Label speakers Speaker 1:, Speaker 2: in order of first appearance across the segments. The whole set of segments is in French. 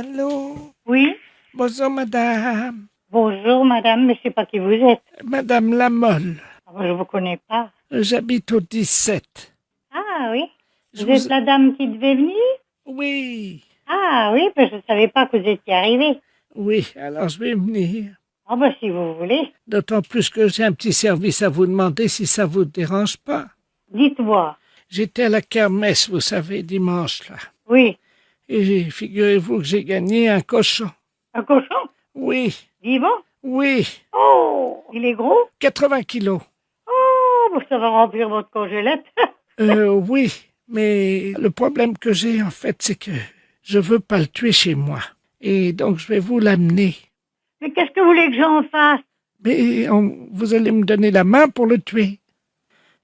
Speaker 1: Allô?
Speaker 2: Oui.
Speaker 1: Bonjour, madame.
Speaker 2: Bonjour, madame, mais je sais pas qui vous êtes.
Speaker 1: Madame Lamolle.
Speaker 2: Ah, je vous connais pas.
Speaker 1: J'habite au 17.
Speaker 2: Ah oui.
Speaker 1: Je
Speaker 2: Vous êtes la dame qui devait venir?
Speaker 1: Oui,
Speaker 2: Ah oui, parce que je savais pas que vous étiez arrivée.
Speaker 1: oui, alors je vais venir.
Speaker 2: Ah bah si vous voulez.
Speaker 1: D'autant plus que j'ai un petit service à vous demander si ça vous dérange pas.
Speaker 2: Dites-moi.
Speaker 1: J'étais à la kermesse, vous savez, dimanche, là.
Speaker 2: Oui.
Speaker 1: Et figurez-vous que j'ai gagné un cochon.
Speaker 2: Un cochon?
Speaker 1: Oui,
Speaker 2: Vivant?
Speaker 1: oui,
Speaker 2: Oh, il est gros?
Speaker 1: 80 kilos.
Speaker 2: Oh, bah, ça va remplir votre congélette.
Speaker 1: Oui, mais le problème que j'ai, en fait, c'est que je veux pas le tuer chez moi. Et donc, je vais vous l'amener.
Speaker 2: Mais qu'est-ce que vous voulez que j'en fasse?
Speaker 1: Mais vous allez me donner la main pour le tuer.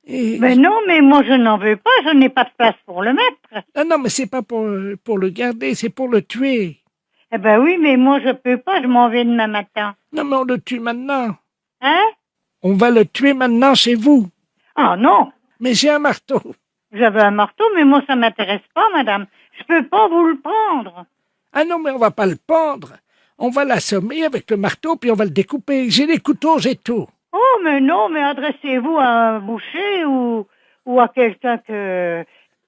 Speaker 1: Et
Speaker 2: Mais non, mais moi je n'en veux pas, je n'ai pas de place pour le mettre.
Speaker 1: Ah non, mais c'est pas pour le garder, c'est pour le tuer.
Speaker 2: Eh ben oui, mais moi je peux pas, je m'en vais demain matin.
Speaker 1: Non, mais on le tue maintenant.
Speaker 2: Hein?
Speaker 1: On va le tuer maintenant chez vous.
Speaker 2: Ah non,
Speaker 1: Mais j'ai un marteau.
Speaker 2: j'avais un marteau, mais moi ça m'intéresse pas, madame. Je peux pas vous le prendre.
Speaker 1: Ah non, mais on va pas le pendre. On va l'assommer avec le marteau, puis on va le découper. J'ai les couteaux, j'ai tout.
Speaker 2: Oh, mais non, mais adressez-vous à un boucher ou à quelqu'un que...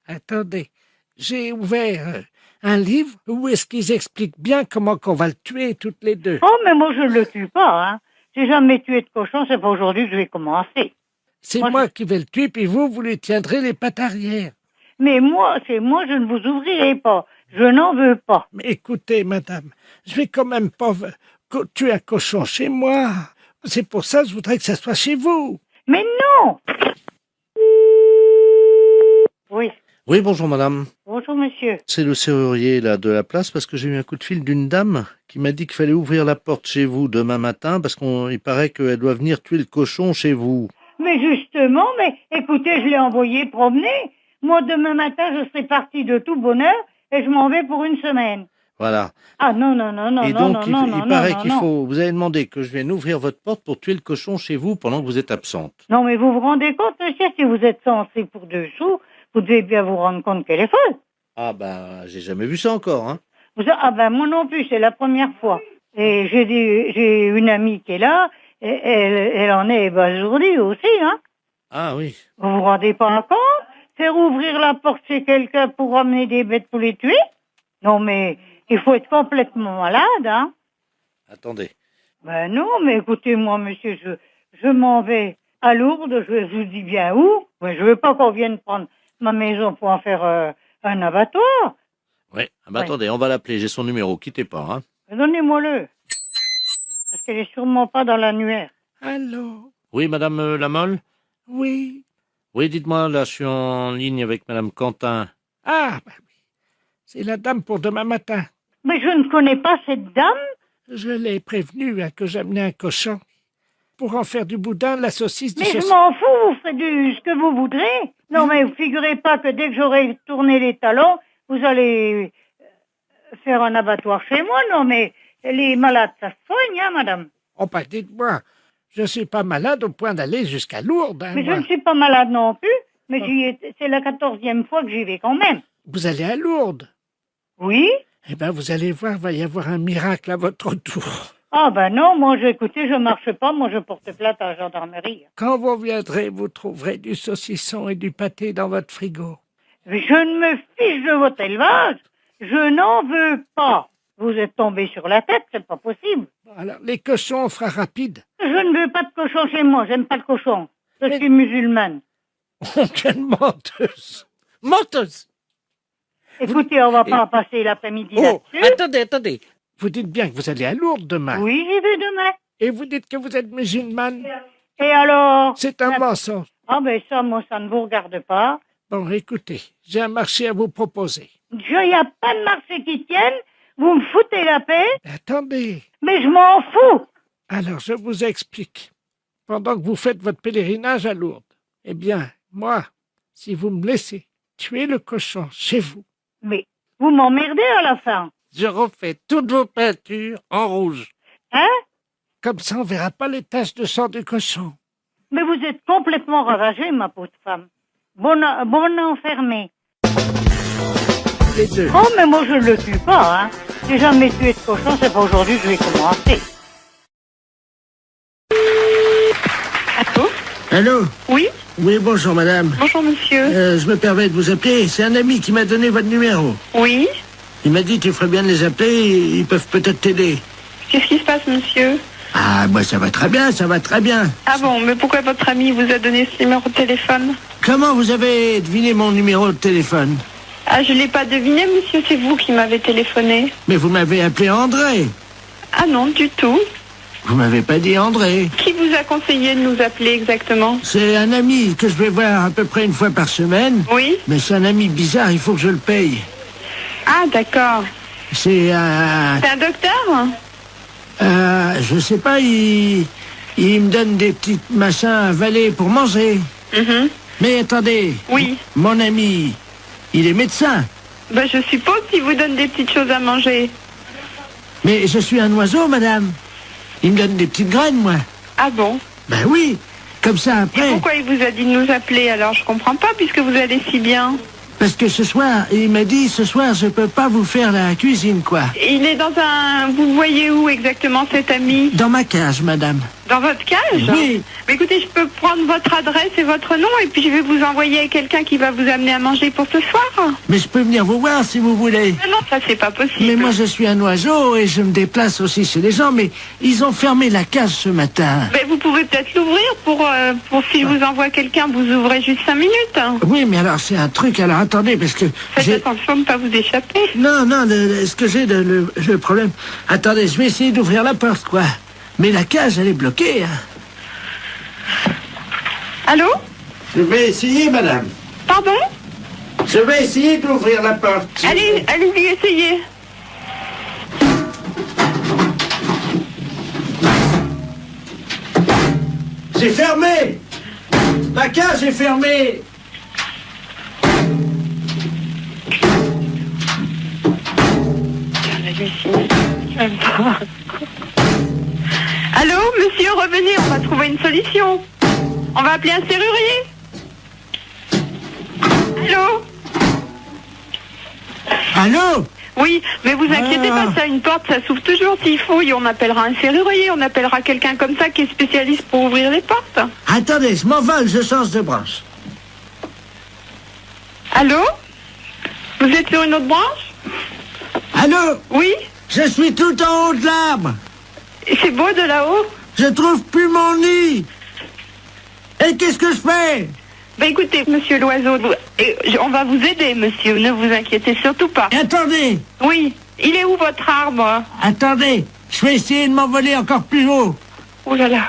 Speaker 1: Attendez, j'ai ouvert un livre où est-ce qu'ils expliquent bien comment qu'on va le tuer toutes les deux.
Speaker 2: Oh, mais moi je ne le tue pas, hein. J'ai jamais tué de cochon, c'est pas aujourd'hui que je vais commencer.
Speaker 1: C'est
Speaker 2: moi,
Speaker 1: moi qui vais le tuer, puis vous lui tiendrez les pattes arrière.
Speaker 2: Mais moi, je ne vous ouvrirai pas. Je n'en veux pas.
Speaker 1: Mais écoutez, madame, je vais quand même pas tuer un cochon chez moi. C'est pour ça que je voudrais que ça soit chez vous.
Speaker 2: Mais non! Oui.
Speaker 3: Oui, bonjour madame.
Speaker 2: Bonjour, monsieur.
Speaker 3: C'est le serrurier là de la place parce que j'ai eu un coup de fil d'une dame qui m'a dit qu'il fallait ouvrir la porte chez vous demain matin parce qu'il paraît qu'elle doit venir tuer le cochon chez vous.
Speaker 2: Mais justement, mais écoutez, je l'ai envoyé promener. Moi, demain matin, je serai partie de tout bonheur et je m'en vais pour une semaine.
Speaker 3: Voilà.
Speaker 2: Ah non, non, non, non,
Speaker 3: Et
Speaker 2: non,
Speaker 3: donc
Speaker 2: non,
Speaker 3: il
Speaker 2: non,
Speaker 3: paraît
Speaker 2: non,
Speaker 3: qu'il
Speaker 2: non.
Speaker 3: faut. Vous avez demandé que je vienne ouvrir votre porte pour tuer le cochon chez vous pendant que vous êtes absente.
Speaker 2: Non, mais vous vous rendez compte, monsieur, si vous êtes censé pour 2 sous, vous devez bien vous rendre compte qu'elle est folle.
Speaker 3: Ah ben j'ai jamais vu ça encore, hein.
Speaker 2: Ah ben moi non plus, c'est la première fois. Et j'ai une amie qui est là, et elle en est ébasourdie aussi, hein.
Speaker 3: Ah oui.
Speaker 2: Vous vous rendez pas compte? Faire ouvrir la porte chez quelqu'un pour ramener des bêtes pour les tuer? Non, mais il faut être complètement malade, hein.
Speaker 3: Attendez.
Speaker 2: Ben non, mais écoutez-moi, monsieur, je m'en vais à Lourdes, je vous dis bien où. Mais je veux pas qu'on vienne prendre ma maison pour en faire un abattoir.
Speaker 3: Oui. Ah ben
Speaker 2: Ouais.
Speaker 3: attendez, on va l'appeler. J'ai son numéro. Quittez pas, hein.
Speaker 2: Donnez-moi-le. Parce qu'elle est sûrement pas dans l'annuaire.
Speaker 1: Allô?
Speaker 3: Oui, madame Lamolle.
Speaker 1: Oui.
Speaker 3: Oui, dites-moi, là, je suis en ligne avec madame Quentin.
Speaker 1: Ah, bah oui. C'est la dame pour demain matin.
Speaker 2: Mais je ne connais pas cette dame.
Speaker 1: Je l'ai prévenue que j'amenais un cochon. Pour en faire du boudin, de la saucisse, du
Speaker 2: Mais je
Speaker 1: saucisson.
Speaker 2: m'en fous, vous faites ce que vous voudrez. Non, mais vous figurez pas que dès que j'aurai tourné les talons, vous allez faire un abattoir chez moi. Non, mais les malades, ça se soigne, hein, madame.
Speaker 1: Oh, bah dites-moi, je suis pas malade au point d'aller jusqu'à Lourdes, hein,
Speaker 2: Mais je
Speaker 1: moi.
Speaker 2: ne suis pas malade non plus. Mais c'est la 14e fois que j'y vais quand même.
Speaker 1: Vous allez à Lourdes.
Speaker 2: Oui?
Speaker 1: Eh bien, vous allez voir, il va y avoir un miracle à votre tour.
Speaker 2: Ah ben non, moi, écoutez, je marche pas. Moi, je porte plainte à la gendarmerie.
Speaker 1: Quand vous viendrez, vous trouverez du saucisson et du pâté dans votre frigo.
Speaker 2: Mais je ne me fiche de votre élevage. Je n'en veux pas. Vous êtes tombé sur la tête, c'est pas possible.
Speaker 1: Alors, les cochons, on fera rapide.
Speaker 2: Je ne veux pas de cochon chez moi, j'aime pas le cochon. Je
Speaker 1: Mais-
Speaker 2: suis musulmane.
Speaker 1: Oh, quelle menteuse! Menteuse!
Speaker 2: Écoutez, on va pas passer l'après-midi
Speaker 1: Oh,
Speaker 2: là-dessus.
Speaker 1: attendez. Vous dites bien que vous allez à Lourdes demain.
Speaker 2: Oui, j'y vais demain.
Speaker 1: Et vous dites que vous êtes musulmane.
Speaker 2: Et alors?
Speaker 1: C'est un mensonge.
Speaker 2: Ah ben ça, moi, ça ne vous regarde pas.
Speaker 1: Bon, écoutez, j'ai un marché à vous proposer.
Speaker 2: Il n'y a pas de marché qui tienne. Vous me foutez la paix,
Speaker 1: Attendez.
Speaker 2: mais je m'en fous.
Speaker 1: Alors, je vous explique. Pendant que vous faites votre pèlerinage à Lourdes, eh bien, moi, si vous me laissez tuer le cochon chez vous,
Speaker 2: Mais vous m'emmerdez à la fin.
Speaker 1: je refais toutes vos peintures en rouge.
Speaker 2: Hein?
Speaker 1: Comme ça, on verra pas les taches de sang du cochon.
Speaker 2: Mais vous êtes complètement ravagée, ma pauvre femme. Bonne enfermée.
Speaker 1: Les deux.
Speaker 2: Oh, mais moi, je ne le tue pas, hein. J'ai jamais tué de cochon, c'est pas aujourd'hui que je vais commencer.
Speaker 4: Allô?
Speaker 5: Allô?
Speaker 4: Oui?
Speaker 5: Oui, bonjour madame.
Speaker 4: Bonjour monsieur.
Speaker 5: Je me permets de vous appeler. C'est un ami qui m'a donné votre numéro.
Speaker 4: Oui?
Speaker 5: Il m'a dit qu'il ferait bien de les appeler, ils peuvent peut-être t'aider.
Speaker 4: Qu'est-ce qui se passe monsieur?
Speaker 5: Ah, moi ça va très bien, ça va très bien.
Speaker 4: Ah bon, mais pourquoi votre ami vous a donné ce numéro de téléphone?
Speaker 5: Comment vous avez deviné mon numéro de téléphone?
Speaker 4: Ah, je l'ai pas deviné monsieur, c'est vous qui m'avez téléphoné.
Speaker 5: Mais vous m'avez appelé André.
Speaker 4: Ah non, du tout.
Speaker 5: Vous m'avez pas dit André.
Speaker 4: Qui vous a conseillé de nous appeler exactement?
Speaker 5: C'est un ami que je vais voir à peu près une fois par semaine.
Speaker 4: Oui?
Speaker 5: Mais c'est un ami bizarre, il faut que je le paye.
Speaker 4: Ah d'accord.
Speaker 5: C'est un...
Speaker 4: C'est un docteur?
Speaker 5: je sais pas, il me donne des petits machins à avaler pour manger.
Speaker 4: Mhm.
Speaker 5: Mais attendez.
Speaker 4: Oui.
Speaker 5: Mon ami, il est médecin.
Speaker 4: Ben je suppose qu'il vous donne des petites choses à manger.
Speaker 5: Mais je suis un oiseau, madame. Il me donne des petites graines, moi.
Speaker 4: Ah bon?
Speaker 5: Ben oui. Comme ça,
Speaker 4: Et
Speaker 5: après...
Speaker 4: pourquoi il vous a dit de nous appeler alors? Je comprends pas puisque vous allez si bien.
Speaker 5: Parce que ce soir, il m'a dit, ce soir, je peux pas vous faire la cuisine, quoi.
Speaker 4: Il est dans un... Vous le voyez où exactement cet ami?
Speaker 5: Dans ma cage, madame.
Speaker 4: Dans votre cage?
Speaker 5: Oui.
Speaker 4: Mais écoutez, je peux prendre votre adresse et votre nom et puis je vais vous envoyer quelqu'un qui va vous amener à manger pour ce soir.
Speaker 5: Mais je peux venir vous voir si vous voulez.
Speaker 4: Mais non, ça c'est pas possible.
Speaker 5: Mais moi, je suis un oiseau et je me déplace aussi chez les gens, mais ils ont fermé la cage ce matin.
Speaker 4: Mais vous pouvez peut-être l'ouvrir pour si je vous envoie quelqu'un, vous ouvrez juste 5 minutes.
Speaker 5: Oui, mais alors, c'est un truc, alors attendez, parce que...
Speaker 4: Faites attention de ne pas vous échapper.
Speaker 5: Non, non, ce que j'ai, le problème... Attendez, je vais essayer d'ouvrir la porte, quoi. Mais la cage, elle est bloquée, hein.
Speaker 4: Allô?
Speaker 5: Je vais essayer, madame.
Speaker 4: Pardon?
Speaker 5: Je vais essayer d'ouvrir la porte.
Speaker 4: Allez, allez-y, essayez.
Speaker 5: C'est fermé. La cage est fermée.
Speaker 4: Allô, monsieur, revenez, on va trouver une solution. On va appeler un serrurier. Allô?
Speaker 5: Allô?
Speaker 4: Oui, mais vous inquiétez pas, ça, une porte, ça s'ouvre toujours s'il faut. Et on appellera un serrurier, on appellera quelqu'un comme ça qui est spécialiste pour ouvrir les portes.
Speaker 5: Attendez, je m'envole, je change de branche.
Speaker 4: Allô? Vous êtes sur une autre branche?
Speaker 5: Allô?
Speaker 4: Oui?
Speaker 5: Je suis tout en haut de l'arbre.
Speaker 4: Et c'est beau de là-haut?
Speaker 5: Je trouve plus mon nid. Et qu'est-ce que je fais?
Speaker 4: Ben écoutez, monsieur l'oiseau, on va vous aider, monsieur, ne vous inquiétez surtout pas.
Speaker 5: Attendez,
Speaker 4: Oui, il est où votre arbre?
Speaker 5: attendez. Je vais essayer de m'envoler encore plus haut.
Speaker 4: Oh là là.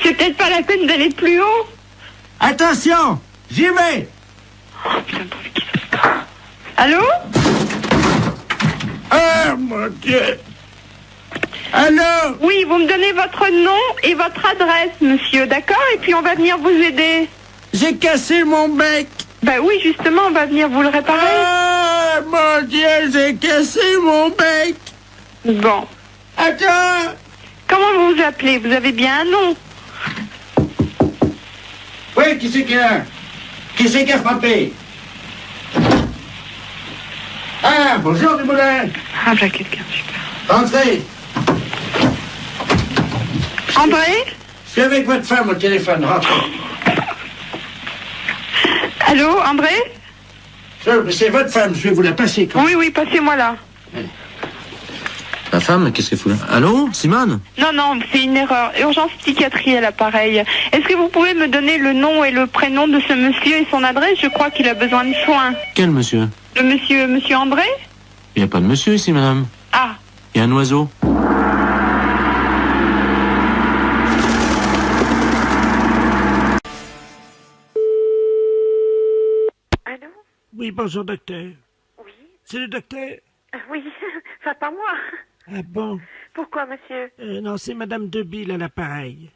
Speaker 4: C'est peut-être pas la peine d'aller plus haut.
Speaker 5: Attention, j'y vais.
Speaker 4: Oh putain, pourvu qu'il soit... Allô?
Speaker 5: Oh mon Dieu. Allô?
Speaker 4: Oui, vous me donnez votre nom et votre adresse, monsieur, d'accord? Et puis on va venir vous aider.
Speaker 5: J'ai cassé mon bec.
Speaker 4: Ben oui, justement, on va venir vous le réparer.
Speaker 5: Oh mon Dieu, j'ai cassé mon bec.
Speaker 4: Bon.
Speaker 5: Attends.
Speaker 4: Comment vous vous appelez? Vous avez bien un nom?
Speaker 5: Oui, qui c'est qui a? Qui c'est qui a frappé? Ah, bonjour Dumoulin.
Speaker 4: Ah, voilà quelqu'un, super.
Speaker 5: Entrez.
Speaker 4: André?
Speaker 5: Je suis avec votre femme au téléphone, rentrez.
Speaker 4: Allô, André?
Speaker 5: C'est votre femme, je vais vous la passer.
Speaker 4: Oui, oui, passez-moi là.
Speaker 6: La femme, qu'est-ce qu'elle fout là? Allô, Simone?
Speaker 4: Non, non, c'est une erreur. Urgence psychiatrie à l'appareil. Est-ce que vous pouvez me donner le nom et le prénom de ce monsieur et son adresse? Je crois qu'il a besoin de soins.
Speaker 6: Quel monsieur?
Speaker 4: Le monsieur André?
Speaker 6: Il n'y a pas de monsieur ici, madame.
Speaker 4: Ah,
Speaker 6: Il y a un oiseau.
Speaker 7: Allô?
Speaker 1: Oui, bonjour, docteur.
Speaker 7: Oui?
Speaker 1: C'est le docteur?
Speaker 7: Oui, enfin pas moi.
Speaker 1: Ah bon?
Speaker 7: Pourquoi, monsieur?
Speaker 1: Non, c'est Madame Debille à l'appareil.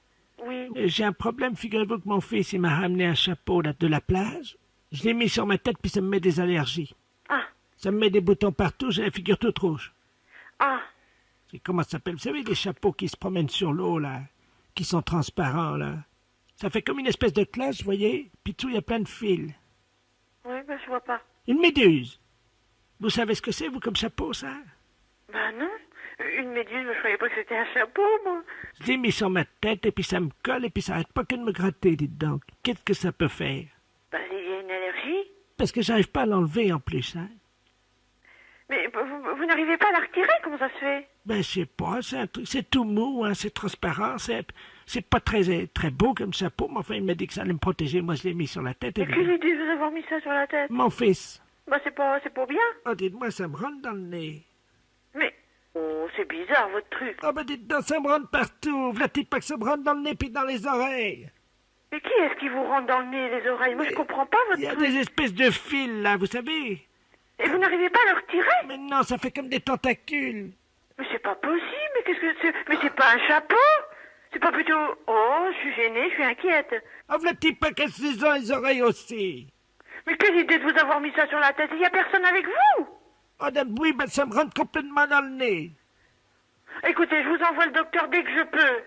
Speaker 7: Oui.
Speaker 1: J'ai un problème, figurez-vous que mon fils, il m'a ramené un chapeau là, de la plage. Je l'ai mis sur ma tête, puis ça me met des allergies.
Speaker 7: Ah,
Speaker 1: Ça me met des boutons partout, j'ai la figure toute rouge.
Speaker 7: ah,
Speaker 1: C'est comment ça s'appelle? Vous savez, les chapeaux qui se promènent sur l'eau, là, qui sont transparents, là. Ça fait comme une espèce de cloche, vous voyez? Puis dessous, il y a plein de fils.
Speaker 7: oui, ben je vois pas.
Speaker 1: Une méduse. Vous savez ce que c'est, vous, comme chapeau, ça?
Speaker 7: Bah non. Une méduse, je croyais pas que c'était un chapeau, moi.
Speaker 1: Je l'ai mis sur ma tête, et puis ça me colle, et puis ça arrête pas que de me gratter, dites donc. Qu'est-ce que ça peut faire?
Speaker 7: Bah, il y a une allergie.
Speaker 1: Parce que j'arrive pas à l'enlever, en plus, hein.
Speaker 7: Mais vous n'arrivez pas à la retirer, comment ça se fait?
Speaker 1: Ben, je sais pas, c'est un truc, c'est tout mou, hein, c'est transparent, c'est pas très beau comme chapeau, mais enfin, il m'a dit que ça allait me protéger, moi je l'ai mis sur la tête,
Speaker 7: Mais
Speaker 1: évidemment.
Speaker 7: quelle idée vous avoir mis ça sur la tête?
Speaker 1: Mon fils.
Speaker 7: Bah, c'est pas bien.
Speaker 1: Oh, dites-moi, ça me rentre dans le nez.
Speaker 7: Mais, oh, c'est bizarre, votre truc.
Speaker 1: Oh, ben, dites donc, ça me rentre partout. V'là-t-il pas que ça me rentre dans le nez puis dans les oreilles?
Speaker 7: Mais qui est-ce qui vous rentre dans le nez et les oreilles? Moi, je comprends pas
Speaker 1: Il y
Speaker 7: votre
Speaker 1: a
Speaker 7: truc.
Speaker 1: des espèces de fils, là, vous savez.
Speaker 7: Et vous n'arrivez pas à le retirer?
Speaker 1: Mais non, ça fait comme des tentacules.
Speaker 7: Mais c'est pas possible, mais qu'est-ce que c'est? Mais c'est pas un chapeau? C'est pas plutôt... Oh, je suis gênée, je suis inquiète.
Speaker 1: Oh, v'là-t-il pas qu'elles se ont les oreilles aussi?
Speaker 7: Mais quelle idée de vous avoir mis ça sur la tête? Il y a personne avec vous?
Speaker 1: Oh, oui, ben, ça me rentre complètement dans le nez.
Speaker 7: Écoutez, je vous envoie le docteur dès que je peux.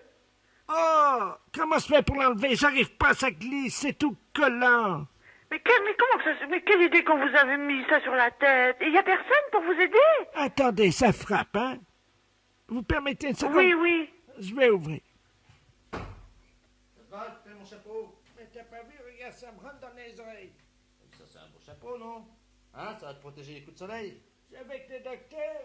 Speaker 1: Oh, comment se fait pour l'enlever? J'arrive pas, ça glisse, c'est tout collant.
Speaker 7: Mais comment que ça... Mais quelle idée quand vous avez mis ça sur la tête? Et il y a personne pour vous aider?
Speaker 1: Attendez, ça frappe, hein? Vous permettez une seconde?
Speaker 7: Oui, oui.
Speaker 1: Je vais ouvrir.
Speaker 3: Fais mon chapeau.
Speaker 1: Mais t'as pas vu, regarde, ça me rentre dans les oreilles.
Speaker 3: Ça, c'est un beau chapeau, non? Hein, ça va te protéger les coups de soleil.
Speaker 1: C'est avec le docteur.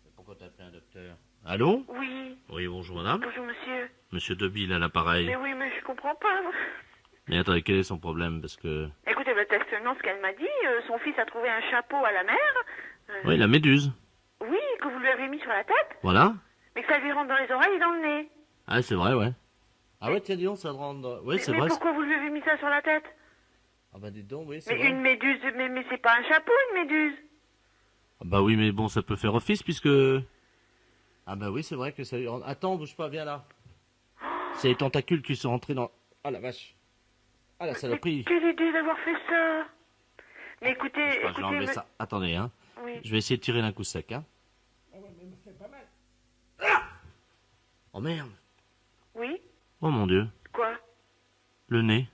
Speaker 3: Mais pourquoi t'as pris un docteur? Allô?
Speaker 7: Oui.
Speaker 3: Oui, bonjour madame.
Speaker 7: Bonjour, monsieur.
Speaker 3: Monsieur Deville à l'appareil.
Speaker 7: Mais oui, mais je comprends pas.
Speaker 3: Mais attendez, quel est son problème? Parce que...
Speaker 7: Écoutez, bah, seulement ce qu'elle m'a dit. Son fils a trouvé un chapeau à la mer.
Speaker 3: Oui, la méduse.
Speaker 7: Oui, que vous lui avez mis sur la tête.
Speaker 3: Voilà.
Speaker 7: Mais que ça lui rentre dans les oreilles et dans le nez.
Speaker 3: Ah, c'est vrai, ouais. Ah ouais, tiens, dis donc, ça te rend... Oui, c'est
Speaker 7: mais
Speaker 3: vrai.
Speaker 7: pourquoi vous lui avez mis ça sur la tête?
Speaker 3: Ah bah dis donc, oui, c'est
Speaker 7: Mais
Speaker 3: vrai.
Speaker 7: une méduse, mais c'est pas un chapeau, une méduse.
Speaker 3: Ah bah oui, mais bon, ça peut faire office puisque... Ah bah oui, c'est vrai que ça lui rend... Attends, bouge pas, viens là. C'est les tentacules qui sont rentrés dans... Ah la vache. Ah la
Speaker 7: Mais
Speaker 3: saloperie.
Speaker 7: quelle idée d'avoir fait ça. Mais écoutez,
Speaker 3: Je vais
Speaker 7: écoutez...
Speaker 3: enlever
Speaker 7: mais-
Speaker 3: ça. Attendez, hein.
Speaker 7: Oui.
Speaker 3: Je vais essayer de tirer d'un coup sec, hein.
Speaker 1: Ah ouais, mais me fait pas mal.
Speaker 3: Oh merde.
Speaker 7: Oui.
Speaker 3: Oh mon Dieu.
Speaker 7: Quoi?
Speaker 3: Le nez.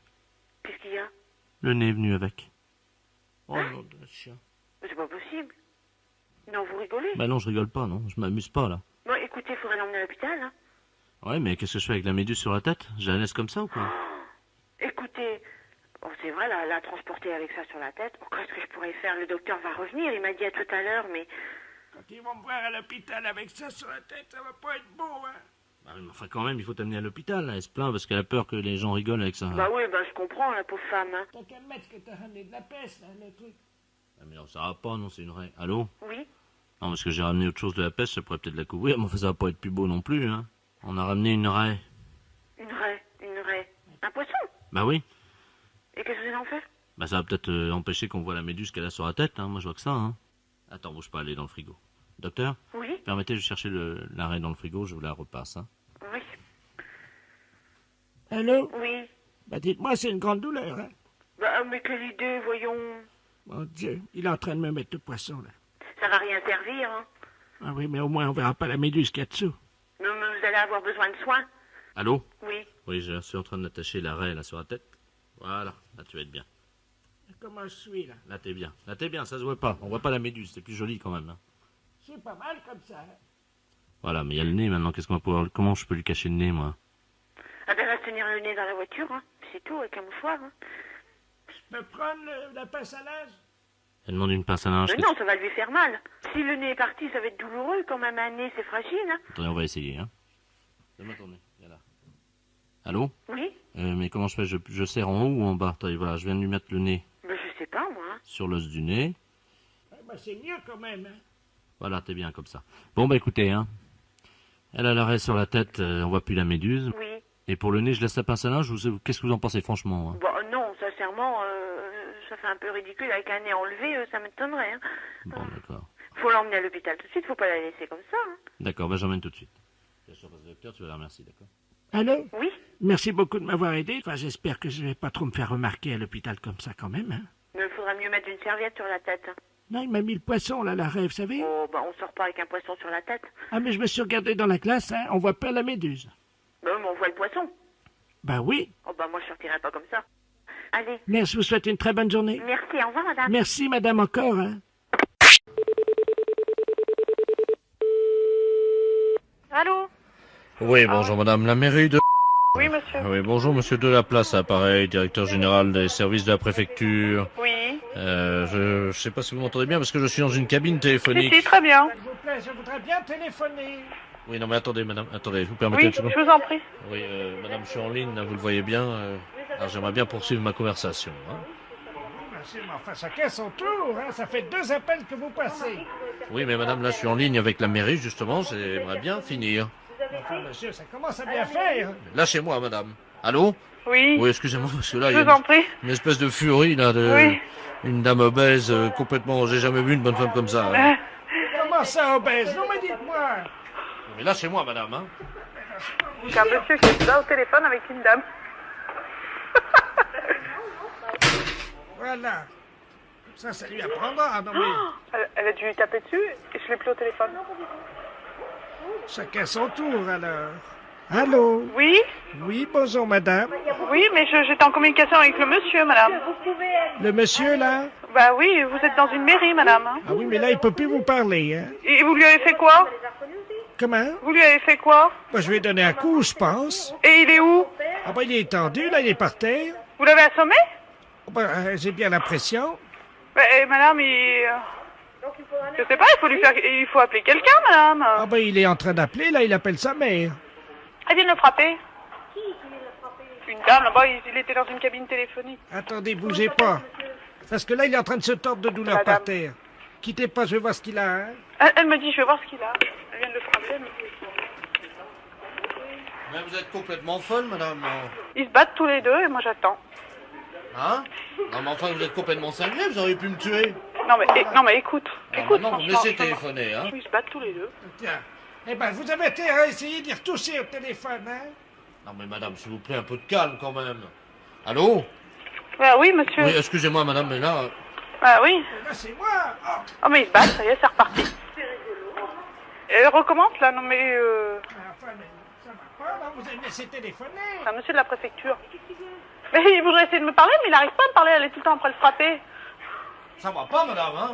Speaker 7: Qu'est-ce qu'il y a?
Speaker 3: Le nez est venu avec. Oh
Speaker 7: Hein?
Speaker 3: non, de chien.
Speaker 7: Mais c'est pas possible. Non, vous rigolez.
Speaker 3: Bah non, je rigole pas, non. Je m'amuse pas, là.
Speaker 7: Bon, écoutez, il faudrait l'emmener à l'hôpital, hein.
Speaker 3: Ouais, mais qu'est-ce que je fais avec la méduse sur la tête? Je la laisse comme ça ou quoi?
Speaker 7: Écoutez, bon, c'est vrai, la transporter avec ça sur la tête. Bon, qu'est-ce que je pourrais faire? Le docteur va revenir, il m'a dit à tout à l'heure, mais...
Speaker 1: Quand ils vont me voir à l'hôpital avec ça sur la tête, ça va pas être beau, hein?
Speaker 3: Bah oui, mais enfin quand même, il faut t'amener à l'hôpital, là. Elle se plaint parce qu'elle a peur que les gens rigolent avec ça.
Speaker 7: Bah oui, bah je comprends, la pauvre femme, hein.
Speaker 1: T'as qu'à mettre que t'as ramené de la peste, là, le truc.
Speaker 3: Ah, mais non, ça va pas, non, c'est une raie. Allô?
Speaker 7: Oui.
Speaker 3: Non, parce que j'ai ramené autre chose de la pêche, ça pourrait peut-être la couvrir, mais enfin, ça va pas être plus beau non plus, hein. On a ramené une raie.
Speaker 7: Une raie. Un poisson.
Speaker 3: Bah oui.
Speaker 7: Et qu'est-ce que vous allez en faire?
Speaker 3: Bah ça va peut-être empêcher qu'on voit la méduse qu'elle a sur la tête, hein. Moi, je vois que ça, hein. Attends, bouge pas, elle est dans le frigo. Docteur,
Speaker 7: Oui.
Speaker 3: permettez de chercher la raie dans le frigo, je vous la repasse, hein.
Speaker 7: Oui.
Speaker 1: Allô?
Speaker 7: Oui.
Speaker 1: Bah, dites-moi, c'est une grande douleur, hein?
Speaker 7: Bah, mais quelle idée, voyons.
Speaker 1: Mon Dieu, il est en train de me mettre le poisson, là.
Speaker 7: Ça va rien servir, hein.
Speaker 1: Ah oui, mais au moins, on verra pas la méduse qu'il y a dessous.
Speaker 7: Mais vous allez avoir besoin de soins.
Speaker 3: Allô?
Speaker 7: Oui.
Speaker 3: Oui, je suis en train d'attacher la raie, là, sur la tête. Voilà, là, tu vas être bien.
Speaker 1: Comment je suis, là?
Speaker 3: Là, t'es bien. Là, t'es bien, ça se voit pas. On voit pas la méduse, c'est plus joli quand même, hein.
Speaker 1: C'est pas mal comme ça, hein?
Speaker 3: Voilà, mais il y a le nez maintenant, qu'est-ce qu'on va pouvoir... Comment je peux lui cacher le nez, moi?
Speaker 7: Ah ben, reste tenir le nez dans la voiture, hein. C'est tout, avec un mouchoir, hein.
Speaker 1: Je peux prendre la pince à linge?
Speaker 3: Elle demande une pince à linge.
Speaker 7: Mais non, ça va lui faire mal. Si le nez est parti, ça va être douloureux. Quand même, un nez, c'est fragile, hein.
Speaker 3: Attendez, on va essayer, hein. Donne-moi ton nez, viens là. Allô?
Speaker 7: Oui.
Speaker 3: Mais comment je fais? Je serre en haut ou en bas? Attendez, voilà, je viens de lui mettre le nez
Speaker 7: Mais je sais pas, moi. Hein.
Speaker 3: sur l'os du nez.
Speaker 1: Ah, bah, c'est mieux quand même, hein?
Speaker 3: Voilà, t'es bien comme ça. Bon, bah écoutez, hein. Elle a l'arrêt sur la tête, on voit plus la méduse.
Speaker 7: Oui.
Speaker 3: Et pour le nez, je laisse la pince à linge. Qu'est-ce que vous en pensez, franchement, hein?
Speaker 7: Bon, non, sincèrement, ça fait un peu ridicule. Avec un nez enlevé, ça m'étonnerait, hein.
Speaker 3: Bon, d'accord.
Speaker 7: Faut l'emmener à l'hôpital tout de suite, faut pas la laisser comme ça, hein.
Speaker 3: D'accord, bah j'emmène tout de suite. Bien sûr, parce que le docteur, tu vas la remercier, d'accord?
Speaker 1: Allô?
Speaker 7: Oui.
Speaker 1: Merci beaucoup de m'avoir aidé. Enfin, j'espère que je vais pas trop me faire remarquer à l'hôpital comme ça quand même, hein?
Speaker 7: Mais il faudra mieux mettre une serviette sur la tête, hein.
Speaker 1: Non, il m'a mis le poisson, là, la rêve, vous savez?
Speaker 7: Oh, bah, on sort pas avec un poisson sur la tête.
Speaker 1: Ah, mais je me suis regardé dans la classe, hein? On voit pas la méduse.
Speaker 7: Bah, mais on voit le poisson.
Speaker 1: Ben oui.
Speaker 7: Oh, bah, moi, je sortirai pas comme ça. Allez.
Speaker 1: Merci, je vous souhaite une très bonne journée.
Speaker 7: Merci, au revoir, madame.
Speaker 1: Merci, madame, encore, hein?
Speaker 4: Allô?
Speaker 3: Oui, bonjour madame, la mairie de...
Speaker 4: Oui, monsieur.
Speaker 3: Oui, bonjour monsieur Delaplace, appareil, directeur général des services de la préfecture.
Speaker 4: Oui.
Speaker 3: Je sais pas si vous m'entendez bien parce que je suis dans une cabine
Speaker 4: Si,
Speaker 3: téléphonique.
Speaker 4: si, très bien.
Speaker 1: S'il vous plaît, je voudrais bien téléphoner.
Speaker 3: Oui, non mais attendez madame, attendez, vous permettez
Speaker 4: Oui,
Speaker 3: une seconde?
Speaker 4: je vous en prie.
Speaker 3: Oui, madame, je suis en ligne, là, vous le voyez bien. Alors j'aimerais bien poursuivre ma conversation. Hein.
Speaker 1: Monsieur, mais enfin, chacun son tour, hein. Ça fait 2 appels que vous passez.
Speaker 3: Oui, mais madame, là, je suis en ligne avec la mairie, justement, j'aimerais bien finir.
Speaker 1: Enfin, monsieur, ça commence à bien faire.
Speaker 3: Lâchez-moi, madame. Allô?
Speaker 4: Oui.
Speaker 3: Oui, excusez-moi, parce que là, il
Speaker 4: Je
Speaker 3: y
Speaker 4: vous
Speaker 3: a
Speaker 4: en prie.
Speaker 3: une espèce de furie, là, de...
Speaker 4: Oui.
Speaker 3: Une dame obèse, complètement... J'ai jamais vu une bonne femme comme ça. Hein.
Speaker 1: Comment ça, obèse? Non, mais dites-moi.
Speaker 3: Mais lâchez-moi, madame, hein.
Speaker 4: Il y a un monsieur qui est là au téléphone avec une dame.
Speaker 1: Voilà. Ça lui apprendra. Non, mais
Speaker 4: Elle a dû lui taper dessus et je l'ai plus au téléphone.
Speaker 1: chacun son tour, alors. Allô?
Speaker 4: Oui?
Speaker 1: Oui, bonjour, madame.
Speaker 4: Oui, mais j'étais en communication avec le monsieur, madame.
Speaker 1: Le monsieur, là?
Speaker 4: Bah oui, vous êtes dans une mairie, madame. Hein.
Speaker 1: Ah oui, mais là, il peut plus vous parler, hein.
Speaker 4: Et vous lui avez fait quoi?
Speaker 1: Comment?
Speaker 4: Vous lui avez fait quoi?
Speaker 1: Bah, je lui ai donné un coup, je pense.
Speaker 4: Et il est où?
Speaker 1: Ah bah, il est étendu, là, il est par terre.
Speaker 4: Vous l'avez assommé?
Speaker 1: Ah bah, j'ai bien l'impression.
Speaker 4: Bah, madame, je sais pas, il faut appeler quelqu'un, madame.
Speaker 1: Ah bah, il est en train d'appeler, là, il appelle sa mère.
Speaker 4: Elle vient de le frapper. Une dame, là-bas, il était dans une cabine téléphonique.
Speaker 1: Attendez, bougez pas. Parce que là, il est en train de se tordre de douleur
Speaker 4: Madame.
Speaker 1: par terre. Quittez pas, je vais voir ce qu'il a, hein.
Speaker 4: Elle me dit, je vais voir ce qu'il a. Elle vient de le frapper, elle me dit.
Speaker 3: Mais vous êtes complètement folle, madame.
Speaker 4: Ils se battent tous les deux et moi j'attends.
Speaker 3: Hein? Non, mais enfin, vous êtes complètement cinglé, vous auriez pu me tuer.
Speaker 4: Non mais écoute. Écoute,
Speaker 3: Non, vous me
Speaker 4: franchement,
Speaker 3: laissez téléphoner, hein.
Speaker 4: Ils se battent tous les deux.
Speaker 1: Tiens. Eh ben, vous avez été à essayer d'y retoucher au téléphone, hein.
Speaker 3: Non, mais madame, s'il vous plaît, un peu de calme, quand même. Allô?
Speaker 4: Bah oui, monsieur.
Speaker 3: Oui, excusez-moi, madame, mais là...
Speaker 4: Bah oui.
Speaker 1: Là, c'est moi. Oh.
Speaker 4: Oh mais ils se battent, ça y est, c'est reparti. Et elle recommence là, non mais
Speaker 1: Enfin, mais ça va pas, là, vous avez laissé téléphoner.
Speaker 4: c'est un monsieur de la préfecture. Mais il voudrait essayer de me parler, mais il n'arrive pas à me parler, elle est tout le temps après le frapper.
Speaker 3: Ça va pas, madame, hein?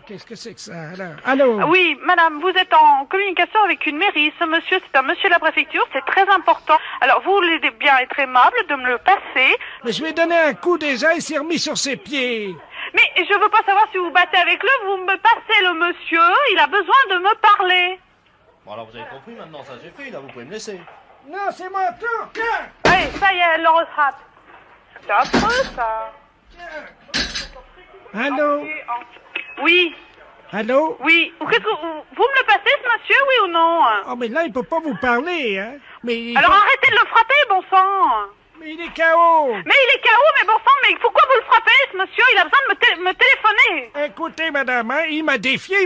Speaker 1: Qu'est-ce que c'est que ça, alors? Allô?
Speaker 4: Ah oui, madame, vous êtes en communication avec une mairie. Ce monsieur, c'est un monsieur de la préfecture, c'est très important. Alors vous voulez bien être aimable de me le passer.
Speaker 1: Mais je lui ai donné un coup déjà, il s'est remis sur ses pieds.
Speaker 4: Mais je veux pas savoir si vous battez avec lui, vous me passez le monsieur, il a besoin de me parler.
Speaker 3: Bon, alors vous avez compris, maintenant, ça j'ai fait, là, vous pouvez me laisser.
Speaker 1: Non, c'est mon tour, tiens.
Speaker 4: Allez, ça y est, elle le rattrape. C'est affreux, ça.
Speaker 1: Allô?
Speaker 4: Oui,
Speaker 1: Allô?
Speaker 4: oui. Qu'est-ce que vous me le passez, ce monsieur, oui ou non?
Speaker 1: Oh, mais là, il peut pas vous parler, hein. Mais
Speaker 4: Alors arrêtez de le frapper, bon sang.
Speaker 1: Mais il est KO.
Speaker 4: Mais il est KO, mais bon sang, mais pourquoi vous le frappez, ce monsieur? Il a besoin de me téléphoner.
Speaker 1: Écoutez, madame, hein, il m'a défié.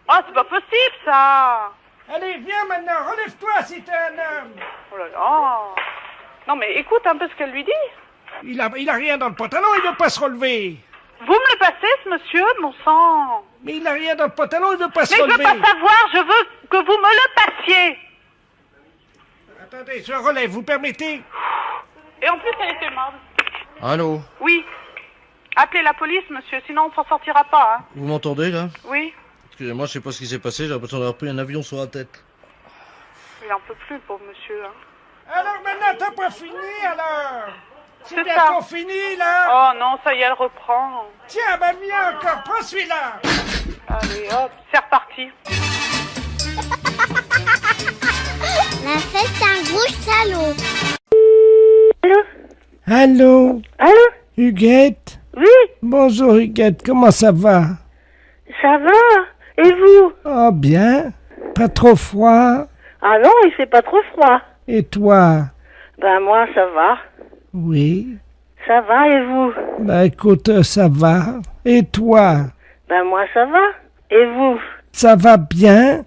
Speaker 4: Oh, c'est pas possible, ça.
Speaker 1: Allez, viens maintenant, relève-toi si t'es un homme.
Speaker 4: Oh là là. Non, mais écoute un peu ce qu'elle lui dit.
Speaker 1: Il a rien dans le pantalon, il veut pas se relever.
Speaker 4: Vous me le passez, ce monsieur, mon sang?
Speaker 1: Mais il a rien dans le pantalon, il veut pas se
Speaker 4: Mais je veux
Speaker 1: relever.
Speaker 4: pas savoir, je veux que vous me le passiez.
Speaker 1: Attendez, je relève, vous permettez?
Speaker 4: Et en plus, elle était aimable.
Speaker 3: Allô?
Speaker 4: Oui. Appelez la police, monsieur, sinon on s'en sortira pas, hein.
Speaker 3: Vous m'entendez, là?
Speaker 4: Oui.
Speaker 3: Excusez-moi, je sais pas ce qui s'est passé, j'ai l'impression d'avoir pris un avion sur la tête.
Speaker 4: Il en peut plus, pauvre monsieur, hein.
Speaker 1: Alors maintenant, t'as pas fini, alors?
Speaker 4: C'est
Speaker 1: bien
Speaker 4: ça.
Speaker 1: qu'on finit, là?
Speaker 4: Oh non, ça y est, elle reprend.
Speaker 1: Tiens, bah mieux encore, prends celui-là.
Speaker 4: Allez, hop, c'est reparti.
Speaker 8: La fête, c'est un gros salaud.
Speaker 1: Allô?
Speaker 2: Allô?
Speaker 1: Huguette?
Speaker 2: Oui,
Speaker 1: Bonjour, Huguette, comment ça va?
Speaker 2: ça va? Et vous?
Speaker 1: Oh, bien. Pas trop froid?
Speaker 2: Ah non, il fait pas trop froid.
Speaker 1: Et toi?
Speaker 2: Ben moi, ça va.
Speaker 1: Oui.
Speaker 2: Ça va, et vous?
Speaker 1: Bah écoute, ça va. Et toi?
Speaker 2: Ben moi, ça va. Et vous?
Speaker 1: Ça va bien?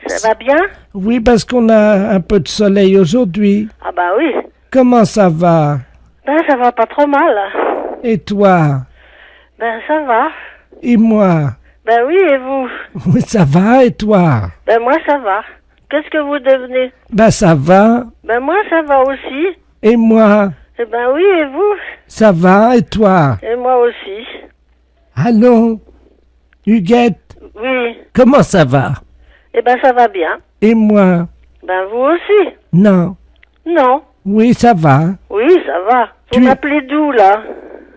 Speaker 2: Ça va bien?
Speaker 1: Oui, parce qu'on a un peu de soleil aujourd'hui.
Speaker 2: Ah bah oui.
Speaker 1: Comment ça va?
Speaker 2: Ben ça va pas trop mal.
Speaker 1: Et toi?
Speaker 2: Ben ça va.
Speaker 1: Et moi?
Speaker 2: Ben oui, et vous?
Speaker 1: Oui, ça va, et toi?
Speaker 2: Ben moi, ça va. Qu'est-ce que vous devenez?
Speaker 1: Bah ça va.
Speaker 2: Ben moi, ça va aussi.
Speaker 1: Et moi?
Speaker 2: Eh ben oui, et vous?
Speaker 1: Ça va, et toi?
Speaker 2: Et moi aussi.
Speaker 1: Allô? Huguette?
Speaker 2: Oui.
Speaker 1: Comment ça va?
Speaker 9: Eh ben, ça va bien.
Speaker 1: Et moi?
Speaker 9: Ben, vous aussi.
Speaker 1: Non.
Speaker 9: Non.
Speaker 1: Oui, ça va.
Speaker 9: Oui, ça va. Vous
Speaker 1: Tu-
Speaker 9: m'appelez d'où, là?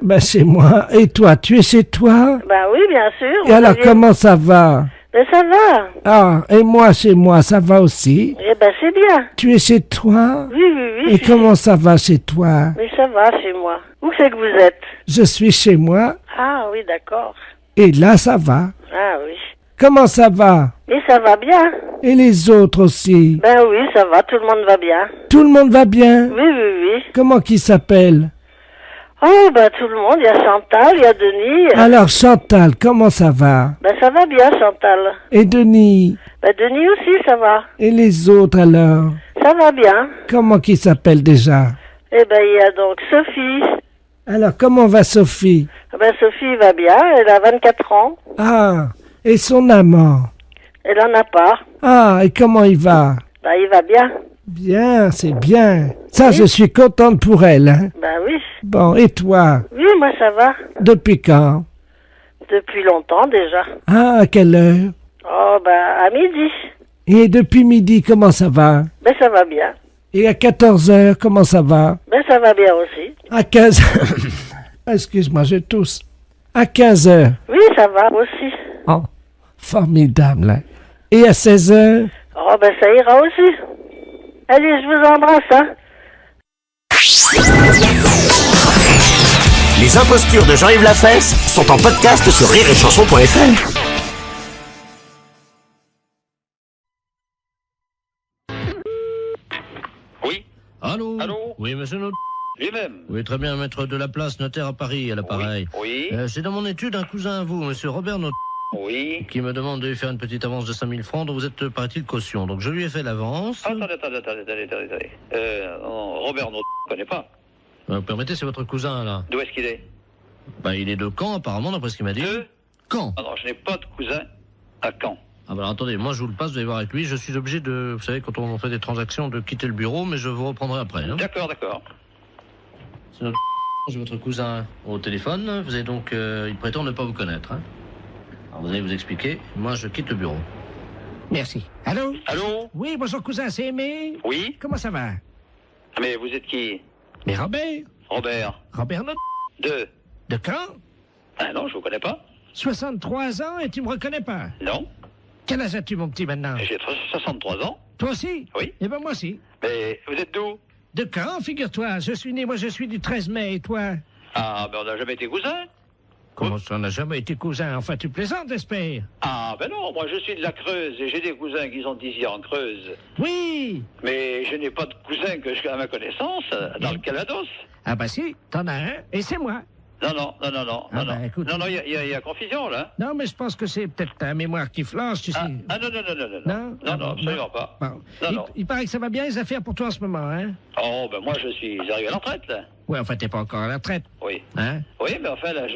Speaker 1: Ben, c'est moi. Et toi, tu es chez toi?
Speaker 9: Ben oui, bien sûr.
Speaker 1: Et
Speaker 9: Vous
Speaker 1: alors,
Speaker 9: aviez-
Speaker 1: comment ça va?
Speaker 9: Ben, ça va.
Speaker 1: Ah, et moi, chez moi, ça va aussi.
Speaker 9: Eh ben, c'est bien.
Speaker 1: Tu es chez toi?
Speaker 9: Oui, oui, oui.
Speaker 1: Et comment ça va chez toi?
Speaker 9: Mais ça va chez moi. Où c'est que vous êtes?
Speaker 1: Je suis chez moi,
Speaker 9: Ah oui, d'accord.
Speaker 1: et là, ça va.
Speaker 9: Ah oui.
Speaker 1: Comment ça va?
Speaker 9: Mais ça va bien.
Speaker 1: Et les autres aussi?
Speaker 9: Ben oui, ça va, tout le monde va bien.
Speaker 1: Tout le monde va bien?
Speaker 9: Oui, oui, oui.
Speaker 1: Comment qui s'appelle?
Speaker 9: Oh, ben tout le monde, il y a Chantal, il y a Denis.
Speaker 1: Alors, Chantal, comment ça va?
Speaker 9: Ben ça va bien, Chantal.
Speaker 1: Et Denis?
Speaker 9: Ben Denis aussi, ça va.
Speaker 1: Et les autres alors?
Speaker 9: Ça va bien.
Speaker 1: Comment qui s'appelle déjà?
Speaker 9: Eh ben il y a donc Sophie.
Speaker 1: Alors, comment va Sophie?
Speaker 9: Ben Sophie va bien, elle a 24 ans.
Speaker 1: Ah, et son amant?
Speaker 9: Elle en a pas.
Speaker 1: Ah, et comment il va?
Speaker 9: Ben il va bien.
Speaker 1: Bien, c'est bien. Ça, je suis contente pour elle. Hein?
Speaker 9: Ben oui.
Speaker 1: Bon, et toi?
Speaker 9: Oui, moi ça va.
Speaker 1: Depuis quand?
Speaker 9: Depuis longtemps déjà.
Speaker 1: Ah, à quelle heure?
Speaker 9: Oh, ben à midi.
Speaker 1: Et depuis midi, comment ça va?
Speaker 9: Ben ça va bien.
Speaker 1: Et à 14 heures, comment ça va?
Speaker 9: Ben ça va bien aussi.
Speaker 1: À 15... Excuse-moi, je tousse. À 15 heures.
Speaker 9: Oui, ça va aussi.
Speaker 1: Oh, formidable. Hein? Et à 16 heures?
Speaker 9: Oh, ben ça ira aussi. Allez, je vous embrasse, hein.
Speaker 10: Les impostures de Jean-Yves Lafesse sont en podcast sur rireetchanson.fr.
Speaker 11: Oui.
Speaker 3: Allô?
Speaker 11: Allô?
Speaker 3: Oui, monsieur Not.
Speaker 11: Lui-même.
Speaker 3: Oui, très bien, maître de la place, notaire à Paris, à l'appareil.
Speaker 11: Oui.
Speaker 3: C'est dans mon étude un cousin à vous, monsieur Robert Not,
Speaker 11: Oui.
Speaker 3: qui me demande de lui faire une petite avance de 5000 francs dont vous êtes, paraît-il, caution. Donc je lui ai fait l'avance.
Speaker 11: Attendez. Robert, non, je ne connais pas.
Speaker 3: Vous permettez, c'est votre cousin, là.
Speaker 11: D'où est-ce qu'il est?
Speaker 3: Bah, il est de Caen, apparemment, d'après ce qu'il m'a dit.
Speaker 11: De
Speaker 3: Caen.
Speaker 11: Ah non, je n'ai pas de cousin à Caen.
Speaker 3: Ah bah alors, attendez, moi je vous le passe, vous allez voir avec lui. Je suis obligé de, vous savez, quand on fait des transactions, de quitter le bureau, mais je vous reprendrai après. Hein.
Speaker 11: D'accord.
Speaker 3: C'est notre j'ai votre cousin au téléphone. Vous avez donc, il prétend ne pas vous connaître. Hein. Alors vous allez vous expliquer. Moi, je quitte le bureau.
Speaker 1: Merci. Allô?
Speaker 11: Allô?
Speaker 1: Oui, bonjour cousin, c'est Aimé.
Speaker 11: Oui.
Speaker 1: Comment ça va?
Speaker 11: Mais vous êtes qui?
Speaker 1: Mais Robert.
Speaker 11: Robert.
Speaker 1: Robert Not.
Speaker 11: De
Speaker 1: Caen?
Speaker 11: Ah non, je vous connais pas.
Speaker 1: 63 ans et tu me reconnais pas?
Speaker 11: Non.
Speaker 1: Quel âge as-tu, mon petit, maintenant?
Speaker 11: J'ai 63 ans.
Speaker 1: Toi aussi?
Speaker 11: Oui.
Speaker 1: Eh ben moi aussi.
Speaker 11: Mais vous êtes d'où?
Speaker 1: De Caen, figure-toi. Je suis du 13 mai, et toi?
Speaker 11: Ah, ben on n'a jamais été cousins.
Speaker 1: Comment ça, on n'a jamais été cousin? Enfin, tu plaisantes, j'espère.
Speaker 11: Ah, ben non, moi je suis de la Creuse et j'ai des cousins qui sont ici en Creuse.
Speaker 1: Oui.
Speaker 11: Mais je n'ai pas de cousin que je à ma connaissance dans le Calvados.
Speaker 1: Ah bah si, t'en as un, et c'est moi.
Speaker 11: Non.
Speaker 1: Écoute.
Speaker 11: Non, il y a confusion, là.
Speaker 1: Non, mais je pense que c'est peut-être ta mémoire qui flanche, tu sais.
Speaker 11: Non. Non, absolument pas.
Speaker 1: Bon.
Speaker 11: Non.
Speaker 1: Il paraît que ça va bien les affaires pour toi en ce moment, hein?
Speaker 11: Oh, ben moi je suis arrivé à la retraite, là.
Speaker 1: Ouais, enfin, t'es pas encore à la retraite.
Speaker 11: Oui.
Speaker 1: Hein?
Speaker 11: Oui, mais enfin, là,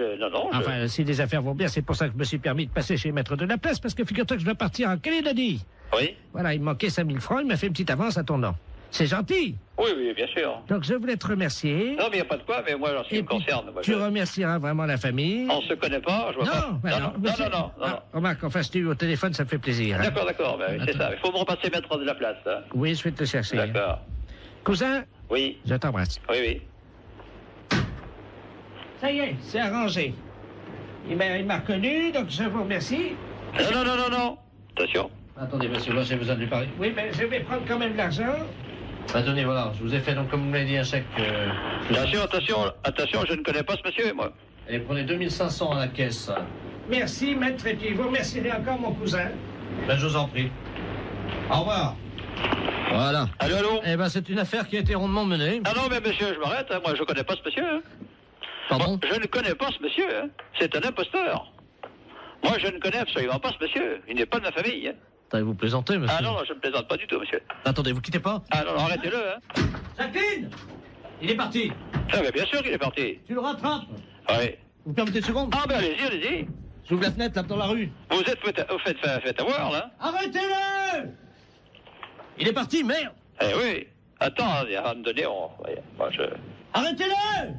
Speaker 1: Enfin, si les affaires vont bien, c'est pour ça que je me suis permis de passer chez Maître de la Place, parce que figure-toi que je dois partir en Calédonie.
Speaker 11: Oui.
Speaker 1: Voilà, il me manquait 5000 francs, il m'a fait une petite avance à ton nom. C'est gentil.
Speaker 11: Oui, bien sûr.
Speaker 1: Donc, je voulais te remercier.
Speaker 11: Non, mais il n'y a pas de quoi, mais moi, en ce qui me concerne... Moi,
Speaker 1: tu remercieras vraiment la famille.
Speaker 11: On se connaît pas, je vois pas... Non.
Speaker 1: Remarque, enfin, si tu es au téléphone, ça me fait plaisir. Hein?
Speaker 11: D'accord, ben, c'est ça. Il faut me repasser Maître de la Place, hein.
Speaker 1: Oui, je vais te chercher.
Speaker 11: D'accord.
Speaker 1: Cousin?
Speaker 11: Oui.
Speaker 1: Je t'embrasse.
Speaker 11: Oui.
Speaker 1: Ça y est, c'est arrangé. Il m'a reconnu, donc je vous remercie.
Speaker 11: Non. Attention.
Speaker 3: Attendez, monsieur, moi j'ai besoin de lui parler.
Speaker 1: Oui, mais je vais prendre quand même l'argent.
Speaker 3: Bah, tenez, voilà, je vous ai fait, donc, comme vous m'avez dit, un chèque...
Speaker 11: Attention, je ne connais pas ce monsieur, moi.
Speaker 3: Et prenez 2500 à la caisse.
Speaker 1: Merci, maître, et puis vous remercierez encore mon cousin.
Speaker 3: Ben, je vous en prie. Au revoir. Voilà.
Speaker 11: Allô?
Speaker 3: Eh ben, c'est une affaire qui a été rondement menée.
Speaker 11: Ah non, mais monsieur, je m'arrête, hein. Moi, je ne connais pas ce monsieur, hein.
Speaker 3: Pardon?
Speaker 11: Je ne connais pas ce monsieur, hein. C'est un imposteur. Moi, je ne connais absolument pas ce monsieur. Il n'est pas de ma famille, hein.
Speaker 3: Vous plaisantez, monsieur?
Speaker 11: Ah non, je ne plaisante pas du tout, monsieur.
Speaker 3: Attendez, vous quittez pas?
Speaker 11: Ah non, arrêtez-le, hein.
Speaker 3: Jacqueline! Il est parti.
Speaker 11: Ah, mais bien sûr qu'il est parti.
Speaker 3: Tu le rattrapes?
Speaker 11: Oui.
Speaker 3: Vous permettez une seconde?
Speaker 11: Ah, ben allez-y.
Speaker 3: J'ouvre la fenêtre, là, dans la rue.
Speaker 11: Vous êtes fait avoir, là.
Speaker 3: Arrêtez-le! Il est parti, merde!
Speaker 11: Eh oui. Attends, à un moment donné, moi,
Speaker 3: Arrêtez-le!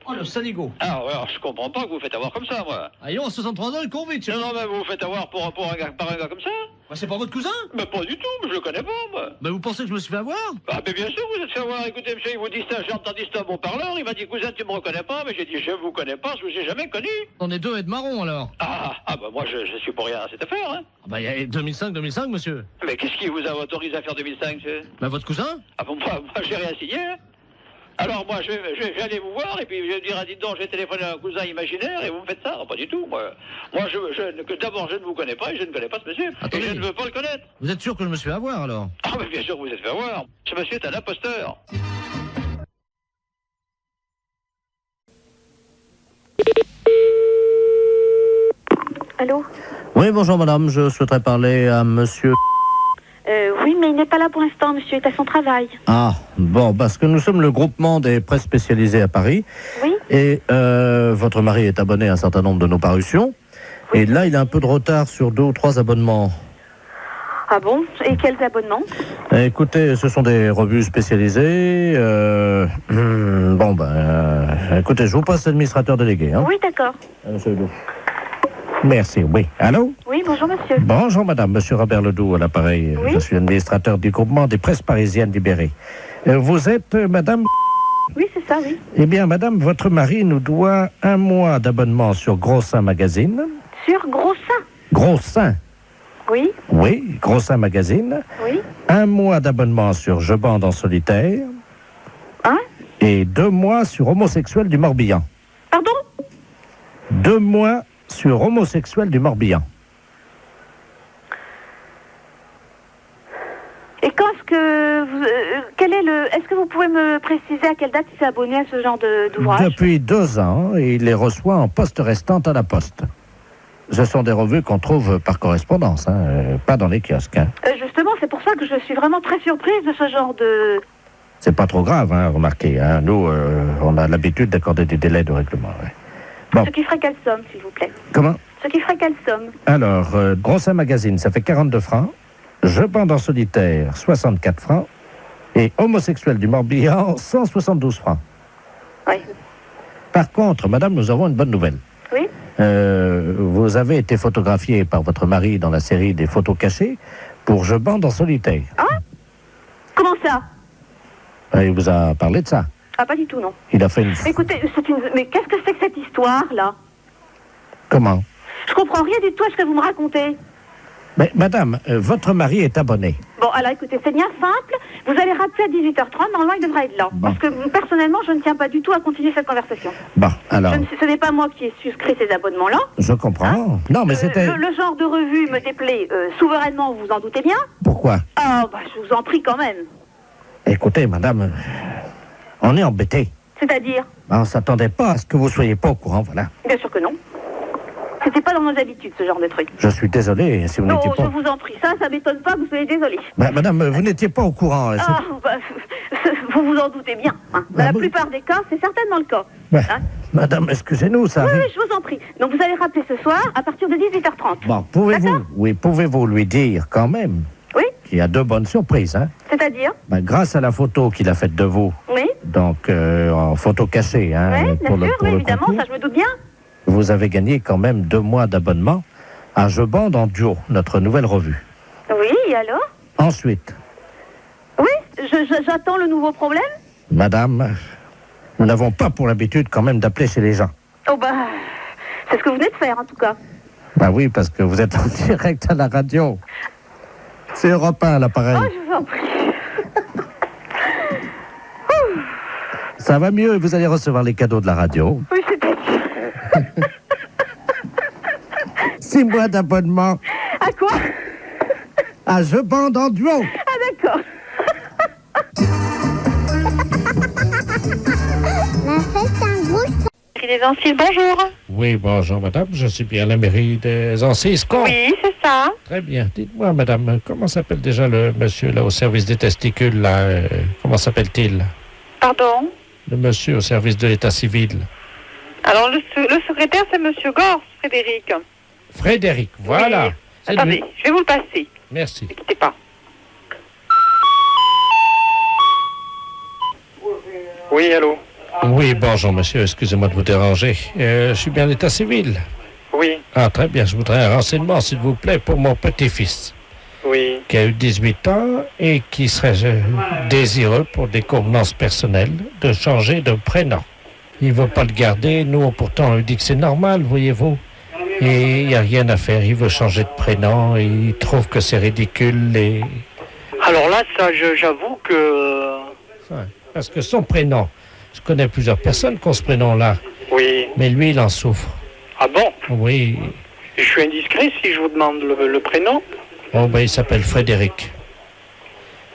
Speaker 3: Oh, le saligo.
Speaker 11: Ah, ouais, alors, je comprends pas que vous faites avoir comme ça, moi.
Speaker 3: Allons, à 63 ans, il court vite.
Speaker 11: Non, mais vous vous faites avoir par un gars comme ça?
Speaker 5: Bah, c'est pas votre cousin?
Speaker 11: Bah, pas du tout, je le connais pas, moi.
Speaker 5: Bah, vous pensez que je me suis fait avoir?
Speaker 11: Ah, mais bien sûr, vous êtes fait voir. Écoutez, monsieur, il vous dit ça, j'ai entendu ça à mon parleur. Il m'a dit, cousin, tu me reconnais pas? Mais j'ai dit, je vous connais pas, je vous ai jamais connu.
Speaker 5: On est deux et de marron, alors.
Speaker 11: Ah, bah, moi, je suis pour rien à cette affaire, hein.
Speaker 5: Ah, bah, il y a 2005, monsieur.
Speaker 11: Mais qu'est-ce qui vous a autorisé à faire 2005, monsieur?
Speaker 5: Bah, votre cousin?
Speaker 11: Ah, bon, moi, j'ai rien signé, hein. Alors, moi, je vais aller vous voir, et puis je vais dire, dites donc, j'ai téléphoné à un cousin imaginaire, et vous me faites ça? Non, pas du tout, moi. Moi, d'abord, je ne vous connais pas, et je ne connais pas ce monsieur.
Speaker 5: Attendez.
Speaker 11: Et je ne veux pas le connaître.
Speaker 5: Vous êtes sûr que je me suis fait avoir, alors?
Speaker 11: Ah, mais bien sûr que vous êtes fait avoir. Ce monsieur est un imposteur.
Speaker 12: Allô?
Speaker 3: Oui, bonjour madame, je souhaiterais parler à monsieur...
Speaker 12: Oui, mais il n'est pas là pour l'instant, monsieur est à son travail.
Speaker 3: Ah, bon, parce que nous sommes le groupement des presses spécialisées à Paris.
Speaker 12: Oui.
Speaker 3: Et votre mari est abonné à un certain nombre de nos parutions. Oui. Et là, il a un peu de retard sur 2 ou 3 abonnements.
Speaker 12: Ah bon? Et quels abonnements?
Speaker 3: Écoutez, ce sont des revues spécialisées. Écoutez, je vous passe l'administrateur délégué. Hein.
Speaker 12: Oui, d'accord.
Speaker 3: Monsieur Ledoux. Merci, oui. Allô?
Speaker 12: Oui, bonjour monsieur.
Speaker 3: Bonjour madame, monsieur Robert Ledoux à l'appareil.
Speaker 12: Oui.
Speaker 3: Je suis administrateur du groupement des presses parisiennes libérées. Vous êtes madame...
Speaker 12: Oui, c'est ça, oui.
Speaker 3: Eh bien madame, votre mari nous doit 1 mois d'abonnement sur Gros Seins Magazine.
Speaker 12: Sur Gros Seins?
Speaker 3: Gros Seins.
Speaker 12: Oui.
Speaker 3: Oui, Gros Seins Magazine.
Speaker 12: Oui.
Speaker 3: 1 mois d'abonnement sur Je bande en solitaire.
Speaker 12: Hein?
Speaker 3: Et 2 mois sur Homosexuel du Morbihan.
Speaker 12: Pardon?
Speaker 3: 2 mois sur Homosexuel du Morbihan.
Speaker 12: Et quand est-ce que est-ce que vous pouvez me préciser à quelle date il s'est abonné à ce genre d'ouvrage?
Speaker 3: Depuis 2 ans, et il les reçoit en poste restante à la poste. Ce sont des revues qu'on trouve par correspondance, pas dans les kiosques.
Speaker 12: Justement, c'est pour ça que je suis vraiment très surprise de ce genre de...
Speaker 3: C'est pas trop grave, remarquez. Nous, on a l'habitude d'accorder des délais de règlement. Ouais. Bon.
Speaker 12: Ce qui ferait quelle somme, s'il vous plaît?
Speaker 3: Comment?
Speaker 12: Ce qui ferait quelle somme?
Speaker 3: Alors, Gros Seins Magazine, ça fait 42 francs. Je bande en solitaire, 64 francs. Et Homosexuel du Morbihan, 172 francs.
Speaker 12: Oui.
Speaker 3: Par contre, madame, nous avons une bonne nouvelle.
Speaker 12: Oui.
Speaker 3: Vous avez été photographiée par votre mari dans la série des photos cachées pour Je bande en solitaire.
Speaker 12: Ah? Comment ça?
Speaker 3: Il vous a parlé de ça?
Speaker 12: Ah, pas du tout, non.
Speaker 3: Il a fait une...
Speaker 12: Écoutez, mais qu'est-ce que c'est que cette histoire-là?
Speaker 3: Comment?
Speaker 12: Je comprends rien du tout à ce que vous me racontez.
Speaker 3: Mais madame, votre mari est abonné.
Speaker 12: Bon, alors écoutez, c'est bien simple. Vous allez rappeler à 18h30, normalement il devrait être là.
Speaker 3: Bon.
Speaker 12: Parce que personnellement, je ne tiens pas du tout à continuer cette conversation.
Speaker 3: Bon, alors...
Speaker 12: Ce n'est pas moi qui ai souscrit ces abonnements-là.
Speaker 3: Je comprends. Non, mais c'était...
Speaker 12: Le genre de revue me déplaît souverainement, vous en doutez bien.
Speaker 3: Pourquoi?
Speaker 12: Ah, bah je vous en prie quand même.
Speaker 3: Écoutez, madame, on est embêtés.
Speaker 12: C'est-à-dire?
Speaker 3: On ne s'attendait pas à ce que vous soyez pas au courant, voilà.
Speaker 12: Bien sûr que non. C'était pas dans nos habitudes, ce genre de truc.
Speaker 3: Je suis désolé si vous n'étiez pas...
Speaker 12: Non, je vous en prie, ça m'étonne pas que vous soyez désolé.
Speaker 3: Madame, vous n'étiez pas au courant.
Speaker 12: Ah, bah, vous vous en doutez bien. Dans la plupart des cas, c'est certainement le cas.
Speaker 3: Madame, excusez-nous, ça arrive...
Speaker 12: Oui, je vous en prie. Donc vous allez rappeler ce soir à partir de 18h30.
Speaker 3: Bon, pouvez-vous lui dire quand même...
Speaker 12: Oui.
Speaker 3: Qu'il y a 2 bonnes surprises,
Speaker 12: C'est-à-dire?
Speaker 3: Grâce à la photo qu'il a faite de vous.
Speaker 12: Oui.
Speaker 3: Donc, en photo cachée,
Speaker 12: Oui, bien sûr, évidemment,
Speaker 3: concours,
Speaker 12: ça je me doute bien.
Speaker 3: vous avez gagné quand même 2 mois d'abonnement à Je bande en duo, notre nouvelle revue.
Speaker 12: Oui, et alors?
Speaker 3: Ensuite...
Speaker 12: Oui, j'attends le nouveau problème.
Speaker 3: Madame, nous n'avons pas pour l'habitude quand même d'appeler chez les gens.
Speaker 12: Oh bah, c'est ce que vous venez de faire en tout cas.
Speaker 3: Bah oui, parce que vous êtes en direct à la radio. C'est Europe 1 à l'appareil.
Speaker 12: Oh, je vous en prie.
Speaker 3: Ça va mieux et vous allez recevoir les cadeaux de la radio.
Speaker 12: Oui, c'est-à-dire
Speaker 3: 6 mois d'abonnement.
Speaker 12: À quoi?
Speaker 3: À Je bande en duo.
Speaker 12: Ah d'accord.
Speaker 8: La fête un gros
Speaker 4: Les Anciles, bonjour.
Speaker 1: Oui, bonjour madame, je suis bien à la mairie des Anciles.
Speaker 4: Oui, c'est ça.
Speaker 1: Très bien. Dites-moi madame, comment s'appelle déjà le monsieur là au service des testicules là comment s'appelle-t-il?
Speaker 4: Pardon?
Speaker 1: Le monsieur au service de l'état civil.
Speaker 4: Alors, le secrétaire, c'est monsieur Gors, Frédéric.
Speaker 1: Frédéric, voilà.
Speaker 4: Oui. Attendez, je vais vous le passer.
Speaker 1: Merci.
Speaker 4: Ne quittez pas.
Speaker 13: Oui, allô?
Speaker 1: Oui, bonjour monsieur, excusez-moi de vous déranger. Je suis bien à l'état civil.
Speaker 13: Oui.
Speaker 1: Ah, très bien, je voudrais un renseignement, s'il vous plaît, pour mon petit-fils.
Speaker 13: Oui.
Speaker 1: qui a eu 18 ans et qui serait désireux pour des convenances personnelles de changer de prénom. Il ne veut pas le garder, nous pourtant on lui dit que c'est normal, voyez-vous. Et il n'y a rien à faire, il veut changer de prénom et il trouve que c'est ridicule. Et...
Speaker 13: Alors là, ça, j'avoue que...
Speaker 1: Ouais, parce que son prénom, je connais plusieurs personnes qui ont ce prénom-là.
Speaker 13: Oui.
Speaker 1: Mais lui, il en souffre.
Speaker 13: Ah bon?
Speaker 1: Oui.
Speaker 13: Je suis indiscret si je vous demande le prénom?
Speaker 1: Oh, ben il s'appelle Frédéric.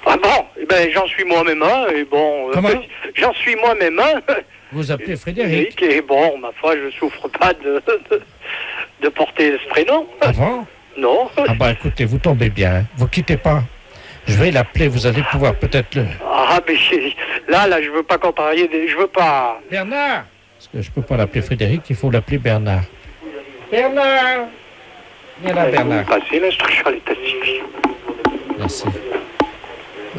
Speaker 13: Ah bon? Eh ben, j'en suis moi-même un, et bon...
Speaker 1: Comment?
Speaker 13: J'en suis moi-même un.
Speaker 1: Vous appelez Frédéric?
Speaker 13: Et bon, ma foi, je souffre pas de porter ce prénom.
Speaker 1: Ah bon?
Speaker 13: Non.
Speaker 1: Ah bah écoutez, vous tombez bien, hein. Vous quittez pas. Je vais l'appeler, vous allez pouvoir peut-être le...
Speaker 13: Ah, mais là, je veux pas comparer, je veux pas...
Speaker 1: Bernard! Parce que je peux pas l'appeler Frédéric, il faut l'appeler Bernard. Bernard! Viens là, Bernard.
Speaker 13: Passez l'instruction à l'état civil.
Speaker 1: Merci.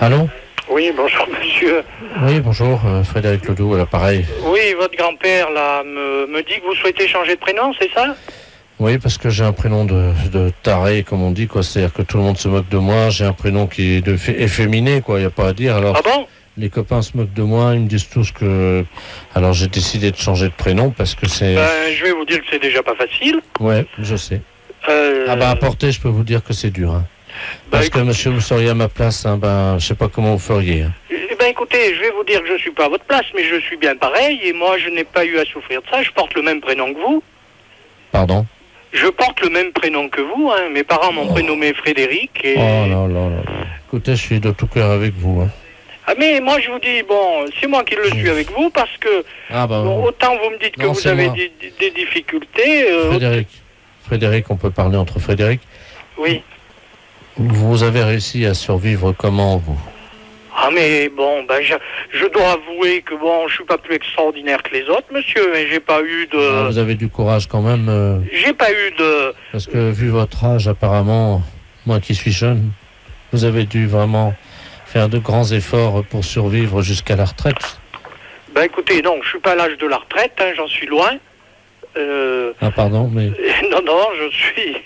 Speaker 1: Allô?
Speaker 13: Oui, bonjour, monsieur.
Speaker 1: Oui, bonjour, Frédéric Ledoux, à l'appareil.
Speaker 13: Oui, votre grand-père, là, me dit que vous souhaitez changer de prénom, c'est ça?
Speaker 1: Oui, parce que j'ai un prénom de taré, comme on dit, quoi. C'est-à-dire que tout le monde se moque de moi. J'ai un prénom qui est efféminé, quoi. Il n'y a pas à dire. Alors,
Speaker 13: ah bon?
Speaker 1: Les copains se moquent de moi. Ils me disent tous que... Alors, j'ai décidé de changer de prénom parce que c'est...
Speaker 13: Je vais vous dire que c'est déjà pas facile.
Speaker 1: Ouais, je sais. Ah bah, à porter, je peux vous dire que c'est dur, hein. Parce que, monsieur, vous seriez à ma place, hein, ben, je sais pas comment vous feriez. Hein.
Speaker 13: Eh ben, écoutez, je vais vous dire que je suis pas à votre place, mais je suis bien pareil. Et moi, je n'ai pas eu à souffrir de ça. Je porte le même prénom que vous.
Speaker 1: Pardon?
Speaker 13: Je porte le même prénom que vous, hein. Mes parents m'ont prénommé Frédéric et...
Speaker 1: Oh là là là. Écoutez, je suis de tout cœur avec vous, hein.
Speaker 13: Ah mais moi je vous dis, bon, c'est moi qui le suis avec vous parce que...
Speaker 1: Ah bah,
Speaker 13: bon, autant vous me dites que vous avez des difficultés...
Speaker 1: Frédéric, on peut parler entre Frédéric?
Speaker 13: Oui.
Speaker 1: Vous avez réussi à survivre comment, vous?
Speaker 13: Ah mais bon, ben je dois avouer que bon, je suis pas plus extraordinaire que les autres, monsieur, mais j'ai pas eu de...
Speaker 1: Ah, vous avez du courage quand même.
Speaker 13: J'ai pas eu de...
Speaker 1: Parce que vu votre âge, apparemment, moi qui suis jeune, vous avez dû vraiment faire de grands efforts pour survivre jusqu'à la retraite.
Speaker 13: Ben écoutez, non, je suis pas à l'âge de la retraite, hein, j'en suis loin.
Speaker 1: Ah pardon, mais...
Speaker 13: Non, je suis...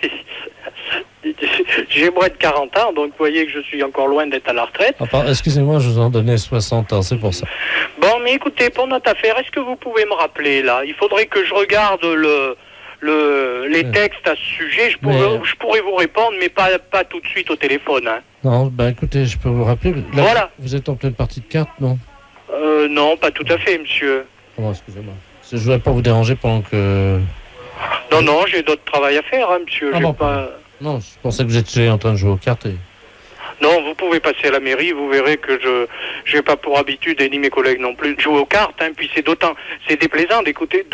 Speaker 13: J'ai moins de 40 ans, donc vous voyez que je suis encore loin d'être à la retraite.
Speaker 1: Excusez-moi, je vous en donnais 60 ans, c'est pour ça.
Speaker 13: Bon, mais écoutez, pour notre affaire, est-ce que vous pouvez me rappeler, là? Il faudrait que je regarde les textes à ce sujet. Je pourrais vous répondre, mais pas tout de suite au téléphone. Hein.
Speaker 1: Non, ben écoutez, je peux vous rappeler. Là,
Speaker 13: voilà.
Speaker 1: Vous êtes en pleine partie de cartes, non?
Speaker 13: Non, pas tout à fait, monsieur.
Speaker 1: Oh, excusez-moi. Je ne voudrais pas vous déranger pendant que...
Speaker 13: Non, j'ai d'autres travail à faire, hein, monsieur.
Speaker 1: Ah bon, pas... Non, je pensais que vous étiez en train de jouer aux cartes.
Speaker 13: Non, vous pouvez passer à la mairie, vous verrez que je n'ai pas pour habitude, et ni mes collègues non plus, de jouer aux cartes. Hein, puis c'est déplaisant d'écouter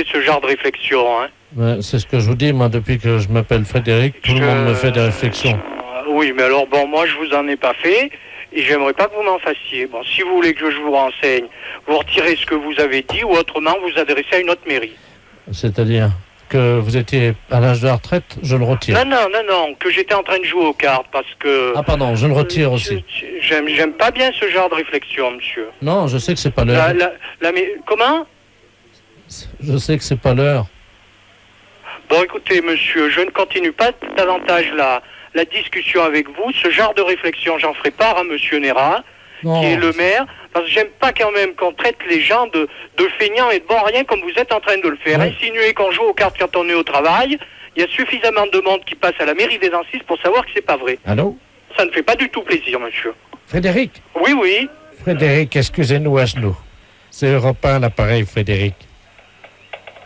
Speaker 13: ce genre de réflexion. Hein.
Speaker 1: Ouais, c'est ce que je vous dis, moi, depuis que je m'appelle Frédéric, tout le monde me fait des réflexions.
Speaker 13: Oui, mais alors, bon, moi, je vous en ai pas fait, et j'aimerais pas que vous m'en fassiez. Bon, si vous voulez que je vous renseigne, vous retirez ce que vous avez dit, ou autrement, vous adressez à une autre mairie.
Speaker 1: C'est-à-dire que vous étiez à l'âge de la retraite, je le retire.
Speaker 13: Non, que j'étais en train de jouer aux cartes, parce que...
Speaker 1: Ah pardon, je le retire aussi.
Speaker 13: J'aime pas bien ce genre de réflexion, monsieur.
Speaker 1: Non, je sais que c'est pas l'heure.
Speaker 13: Comment?
Speaker 1: Je sais que c'est pas l'heure.
Speaker 13: Bon, écoutez, monsieur, je ne continue pas davantage la discussion avec vous. Ce genre de réflexion, j'en ferai part à monsieur Néra, qui est le maire, parce que j'aime pas quand même qu'on traite les gens de feignants et de bon rien comme vous êtes en train de le faire. Ouais. Insinuer qu'on joue aux cartes quand on est au travail, il y a suffisamment de monde qui passe à la mairie des Ancises pour savoir que c'est pas vrai.
Speaker 1: Allô?
Speaker 13: Ça ne fait pas du tout plaisir, monsieur.
Speaker 1: Frédéric?
Speaker 13: Oui.
Speaker 1: Frédéric, excusez-nous à genoux. C'est Europe 1 à l'appareil, Frédéric.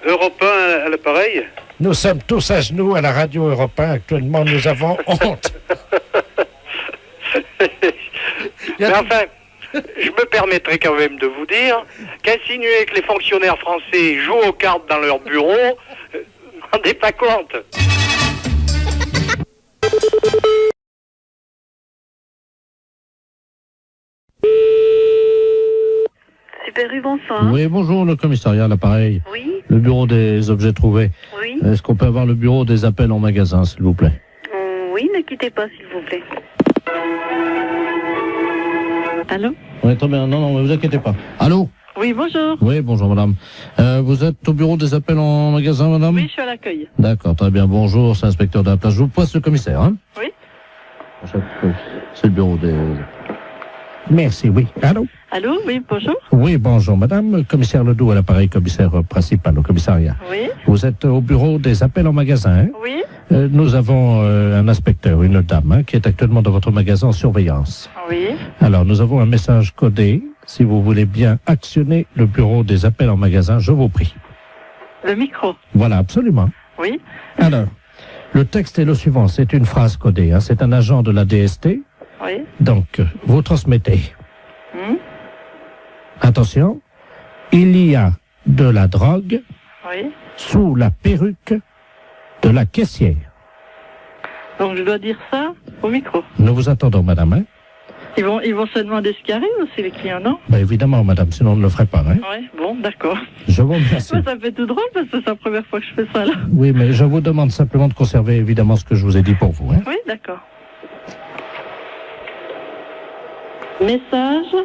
Speaker 13: Europe 1 à l'appareil?
Speaker 1: Nous sommes tous à genoux à la radio Europe 1. Actuellement, nous avons honte.
Speaker 13: Mais enfin, je me permettrai quand même de vous dire qu'insinuer que les fonctionnaires français jouent aux cartes dans leur bureau, vous n'en rendez pas compte.
Speaker 12: Super U, bonsoir.
Speaker 1: Oui, bonjour, le commissariat à l'appareil.
Speaker 12: Oui.
Speaker 1: Le bureau des objets trouvés.
Speaker 12: Oui.
Speaker 1: Est-ce qu'on peut avoir le bureau des appels en magasin, s'il vous plaît?
Speaker 12: Oui, ne quittez pas, s'il vous plaît. Allô?
Speaker 1: Oui, très bien. Non, ne vous inquiétez pas. Allô?
Speaker 12: Oui, bonjour.
Speaker 1: Oui, bonjour, madame. Vous êtes au bureau des appels en magasin, madame?
Speaker 12: Oui, je suis à l'accueil.
Speaker 1: D'accord, très bien. Bonjour, c'est l'inspecteur de la place. Je vous passe le commissaire, hein?
Speaker 12: Oui.
Speaker 6: C'est le bureau des...
Speaker 1: Merci, oui. Allô?
Speaker 9: Allô, oui, bonjour.
Speaker 1: Oui, bonjour, madame. Commissaire Ledoux à l'appareil, commissaire principal au commissariat.
Speaker 9: Oui.
Speaker 1: Vous êtes au bureau des appels en magasin, hein?
Speaker 9: Oui.
Speaker 1: Nous avons un inspecteur, une dame, hein, qui est actuellement dans votre magasin en surveillance.
Speaker 9: Oui.
Speaker 1: Alors, nous avons un message codé. Si vous voulez bien actionner le bureau des appels en magasin, je vous prie.
Speaker 9: Le micro.
Speaker 1: Voilà, absolument.
Speaker 9: Oui.
Speaker 1: Alors, le texte est le suivant. C'est une phrase codée, hein. C'est un agent de la DST.
Speaker 9: Oui.
Speaker 1: Donc, vous transmettez.
Speaker 9: Hmm.
Speaker 1: Attention, il y a de la drogue
Speaker 9: Oui.
Speaker 1: sous la perruque de la caissière.
Speaker 9: Donc je dois dire ça au micro.
Speaker 1: Nous vous attendons, madame. Hein?
Speaker 9: Ils vont se demander ce qui arrive aussi, les clients, non?
Speaker 1: Ben évidemment, madame, sinon on ne le ferait pas. Hein?
Speaker 9: Oui, bon, d'accord.
Speaker 1: Je vous remercie.
Speaker 9: Moi, ça fait tout drôle parce que c'est la première fois que je fais ça, là.
Speaker 1: Oui, mais je vous demande simplement de conserver évidemment ce que je vous ai dit pour vous. Hein?
Speaker 9: Oui, d'accord. Message.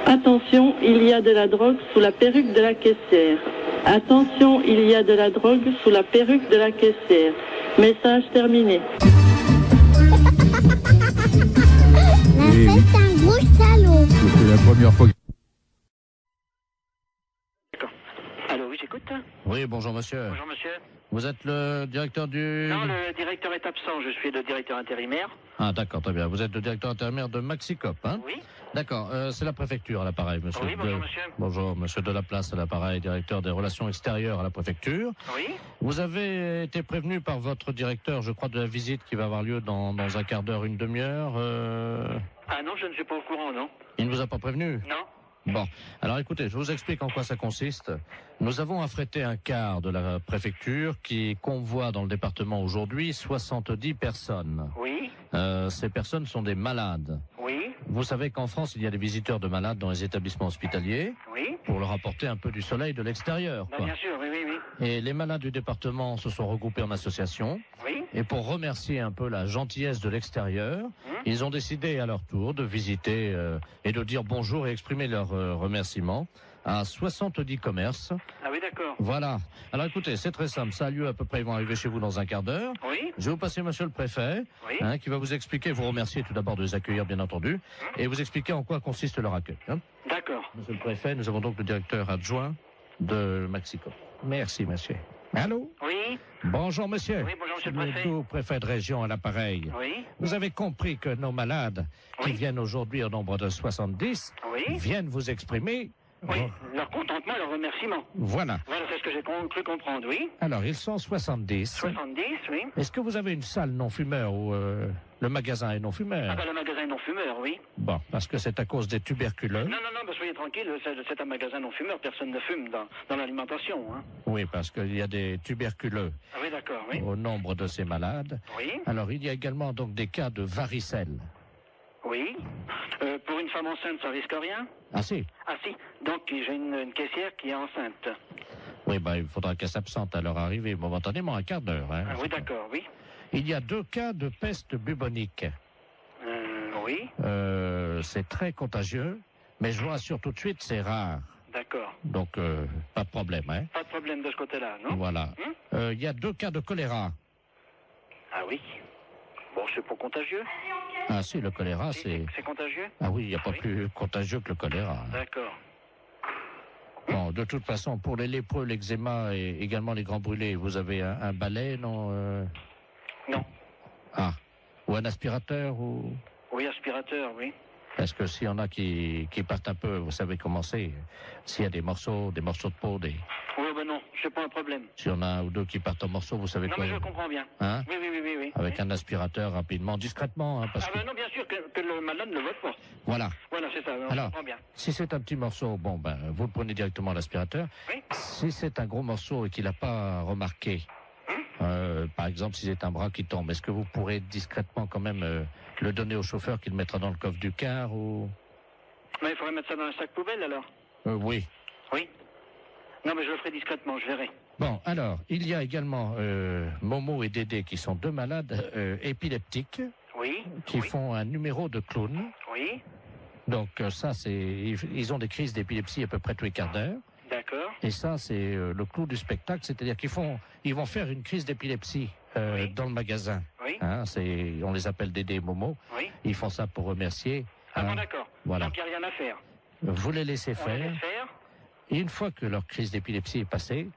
Speaker 9: Attention, il y a de la drogue sous la perruque de la caissière. Attention, il y a de la drogue sous la perruque de la caissière. Message terminé.
Speaker 8: La fête, un gros salaud.
Speaker 14: C'est la première fois que...
Speaker 11: Allô, oui, j'écoute.
Speaker 3: Oui, bonjour monsieur.
Speaker 11: Bonjour, monsieur.
Speaker 3: Vous êtes le directeur du...
Speaker 11: Non, le directeur est absent. Je suis le directeur intérimaire.
Speaker 3: Ah, d'accord, très bien. Vous êtes le directeur intérimaire de Maxicop, hein?
Speaker 11: Oui.
Speaker 3: D'accord, c'est la préfecture à l'appareil, monsieur.
Speaker 11: Oui, bonjour, monsieur.
Speaker 3: Bonjour, monsieur Delaplace à l'appareil, directeur des relations extérieures à la préfecture.
Speaker 11: Oui.
Speaker 3: Vous avez été prévenu par votre directeur, je crois, de la visite qui va avoir lieu dans un quart d'heure, une demi-heure.
Speaker 11: Ah non, je ne suis pas au courant, non.
Speaker 3: Il ne vous a pas prévenu?
Speaker 11: Non.
Speaker 3: Bon, alors écoutez, je vous explique en quoi ça consiste. Nous avons affrété un quart de la préfecture qui convoie dans le département aujourd'hui 70 personnes.
Speaker 11: Oui.
Speaker 3: Ces personnes sont des malades.
Speaker 11: Oui.
Speaker 3: Vous savez qu'en France, il y a des visiteurs de malades dans les établissements hospitaliers.
Speaker 11: Oui.
Speaker 3: Pour leur apporter un peu du soleil de l'extérieur.
Speaker 11: Bah, bien sûr, oui, oui, oui.
Speaker 3: Et les malades du département se sont regroupés en association.
Speaker 11: Oui.
Speaker 3: Et pour remercier un peu la gentillesse de l'extérieur, ils ont décidé à leur tour de visiter et de dire bonjour et exprimer leur remerciement à 70 commerces.
Speaker 11: Ah oui, d'accord.
Speaker 3: Voilà. Alors écoutez, c'est très simple. Ça a lieu à peu près, ils vont arriver chez vous dans un quart d'heure.
Speaker 11: Oui.
Speaker 3: Je vais vous passer monsieur le préfet,
Speaker 11: Oui.
Speaker 3: qui va vous expliquer, vous remercier tout d'abord de les accueillir, bien entendu, et vous expliquer en quoi consiste leur accueil. Hein.
Speaker 11: D'accord.
Speaker 3: Monsieur le préfet, nous avons donc le directeur adjoint de Maxicop. Merci, monsieur. Allô?
Speaker 11: Oui.
Speaker 3: Bonjour, monsieur.
Speaker 11: Oui, bonjour, monsieur le préfet.
Speaker 3: Ledoux, préfet de région à l'appareil.
Speaker 11: Oui.
Speaker 3: Vous avez compris que nos malades, qui viennent aujourd'hui au nombre de 70,
Speaker 11: Oui.
Speaker 3: viennent vous exprimer...
Speaker 11: Oui, leur contentement et leur remerciement.
Speaker 3: Voilà.
Speaker 11: Voilà, c'est ce que j'ai cru comprendre, oui.
Speaker 3: Alors, ils sont 70.
Speaker 11: 70, oui.
Speaker 3: Est-ce que vous avez une salle non-fumeur ou le magasin est non-fumeur?
Speaker 11: Ah ben, le magasin est non-fumeur, oui.
Speaker 3: Bon, parce que c'est à cause des tuberculeux.
Speaker 11: Non, ben, soyez tranquille, c'est un magasin non-fumeur, personne ne fume dans l'alimentation, hein.
Speaker 3: Oui, parce qu'il y a des tuberculeux
Speaker 11: Ah oui, d'accord, oui.
Speaker 3: au nombre de ces malades.
Speaker 11: Oui.
Speaker 3: Alors, il y a également donc des cas de varicelle.
Speaker 11: Oui. Pour une femme enceinte, ça risque rien?
Speaker 3: Ah si?
Speaker 11: Ah si. Donc, j'ai une caissière qui est enceinte.
Speaker 3: Oui, ben, il faudra qu'elle s'absente à leur arrivée momentanément, un quart d'heure. Hein,
Speaker 11: oui, d'accord, oui.
Speaker 3: Il y a 2 cas de peste bubonique.
Speaker 11: Oui.
Speaker 3: C'est très contagieux, mais je vous rassure tout de suite, c'est rare.
Speaker 11: D'accord.
Speaker 3: Donc, pas de problème, hein?
Speaker 11: Pas de problème de ce côté-là, non?
Speaker 3: Voilà. Il y a 2 cas de choléra.
Speaker 11: Ah oui. Bon, c'est pas contagieux.
Speaker 3: Ah si, le choléra, c'est...
Speaker 11: C'est contagieux?
Speaker 3: Ah oui, il n'y a pas plus contagieux que le choléra.
Speaker 11: D'accord.
Speaker 3: Bon, de toute façon, pour les lépreux, l'eczéma et également les grands brûlés, vous avez un balai, non
Speaker 11: Non.
Speaker 3: Ah. Ou un aspirateur ou...
Speaker 11: Oui, aspirateur, oui.
Speaker 3: Parce que s'il y en a qui partent un peu, vous savez comment c'est. S'il y a des morceaux de peau,
Speaker 11: Oui, ben non, c'est pas un problème.
Speaker 3: S'il y en a un ou deux qui partent en morceaux, vous savez
Speaker 11: non,
Speaker 3: quoi.
Speaker 11: mais je comprends bien.
Speaker 3: Hein?
Speaker 11: Oui.
Speaker 3: Avec un aspirateur rapidement, discrètement. Hein, parce
Speaker 11: ben non, bien sûr que le malade ne le vote pas.
Speaker 3: Voilà.
Speaker 11: Voilà, c'est ça, je comprends bien.
Speaker 3: Si c'est un petit morceau, bon, ben, vous le prenez directement à l'aspirateur.
Speaker 11: Oui.
Speaker 3: Si c'est un gros morceau et qu'il n'a pas remarqué, par exemple, si c'est un bras qui tombe, est-ce que vous pourrez discrètement quand même le donner au chauffeur qui le mettra dans le coffre du car ou...
Speaker 11: Mais il faudrait mettre ça dans un sac poubelle alors.
Speaker 3: Oui.
Speaker 11: Oui. Non, mais je le ferai discrètement, je verrai.
Speaker 3: Bon, alors, il y a également Momo et Dédé qui sont 2 malades épileptiques.
Speaker 11: Oui.
Speaker 3: Qui font un numéro de clown.
Speaker 11: Oui.
Speaker 3: Donc ça, c'est... Ils ont des crises d'épilepsie à peu près tous les quarts d'heure.
Speaker 11: D'accord.
Speaker 3: Et ça, c'est le clou du spectacle, c'est-à-dire ils vont faire une crise d'épilepsie
Speaker 1: dans le magasin.
Speaker 11: Oui.
Speaker 1: Hein, on les appelle Dédé et Momo.
Speaker 11: Oui.
Speaker 1: Ils font ça pour remercier.
Speaker 11: Ah bon, d'accord.
Speaker 1: Voilà.
Speaker 11: Donc il n'y a rien à faire.
Speaker 1: Vous les laissez
Speaker 11: On les
Speaker 1: faire.
Speaker 11: laisse faire.
Speaker 1: Et une fois que leur crise d'épilepsie est passée,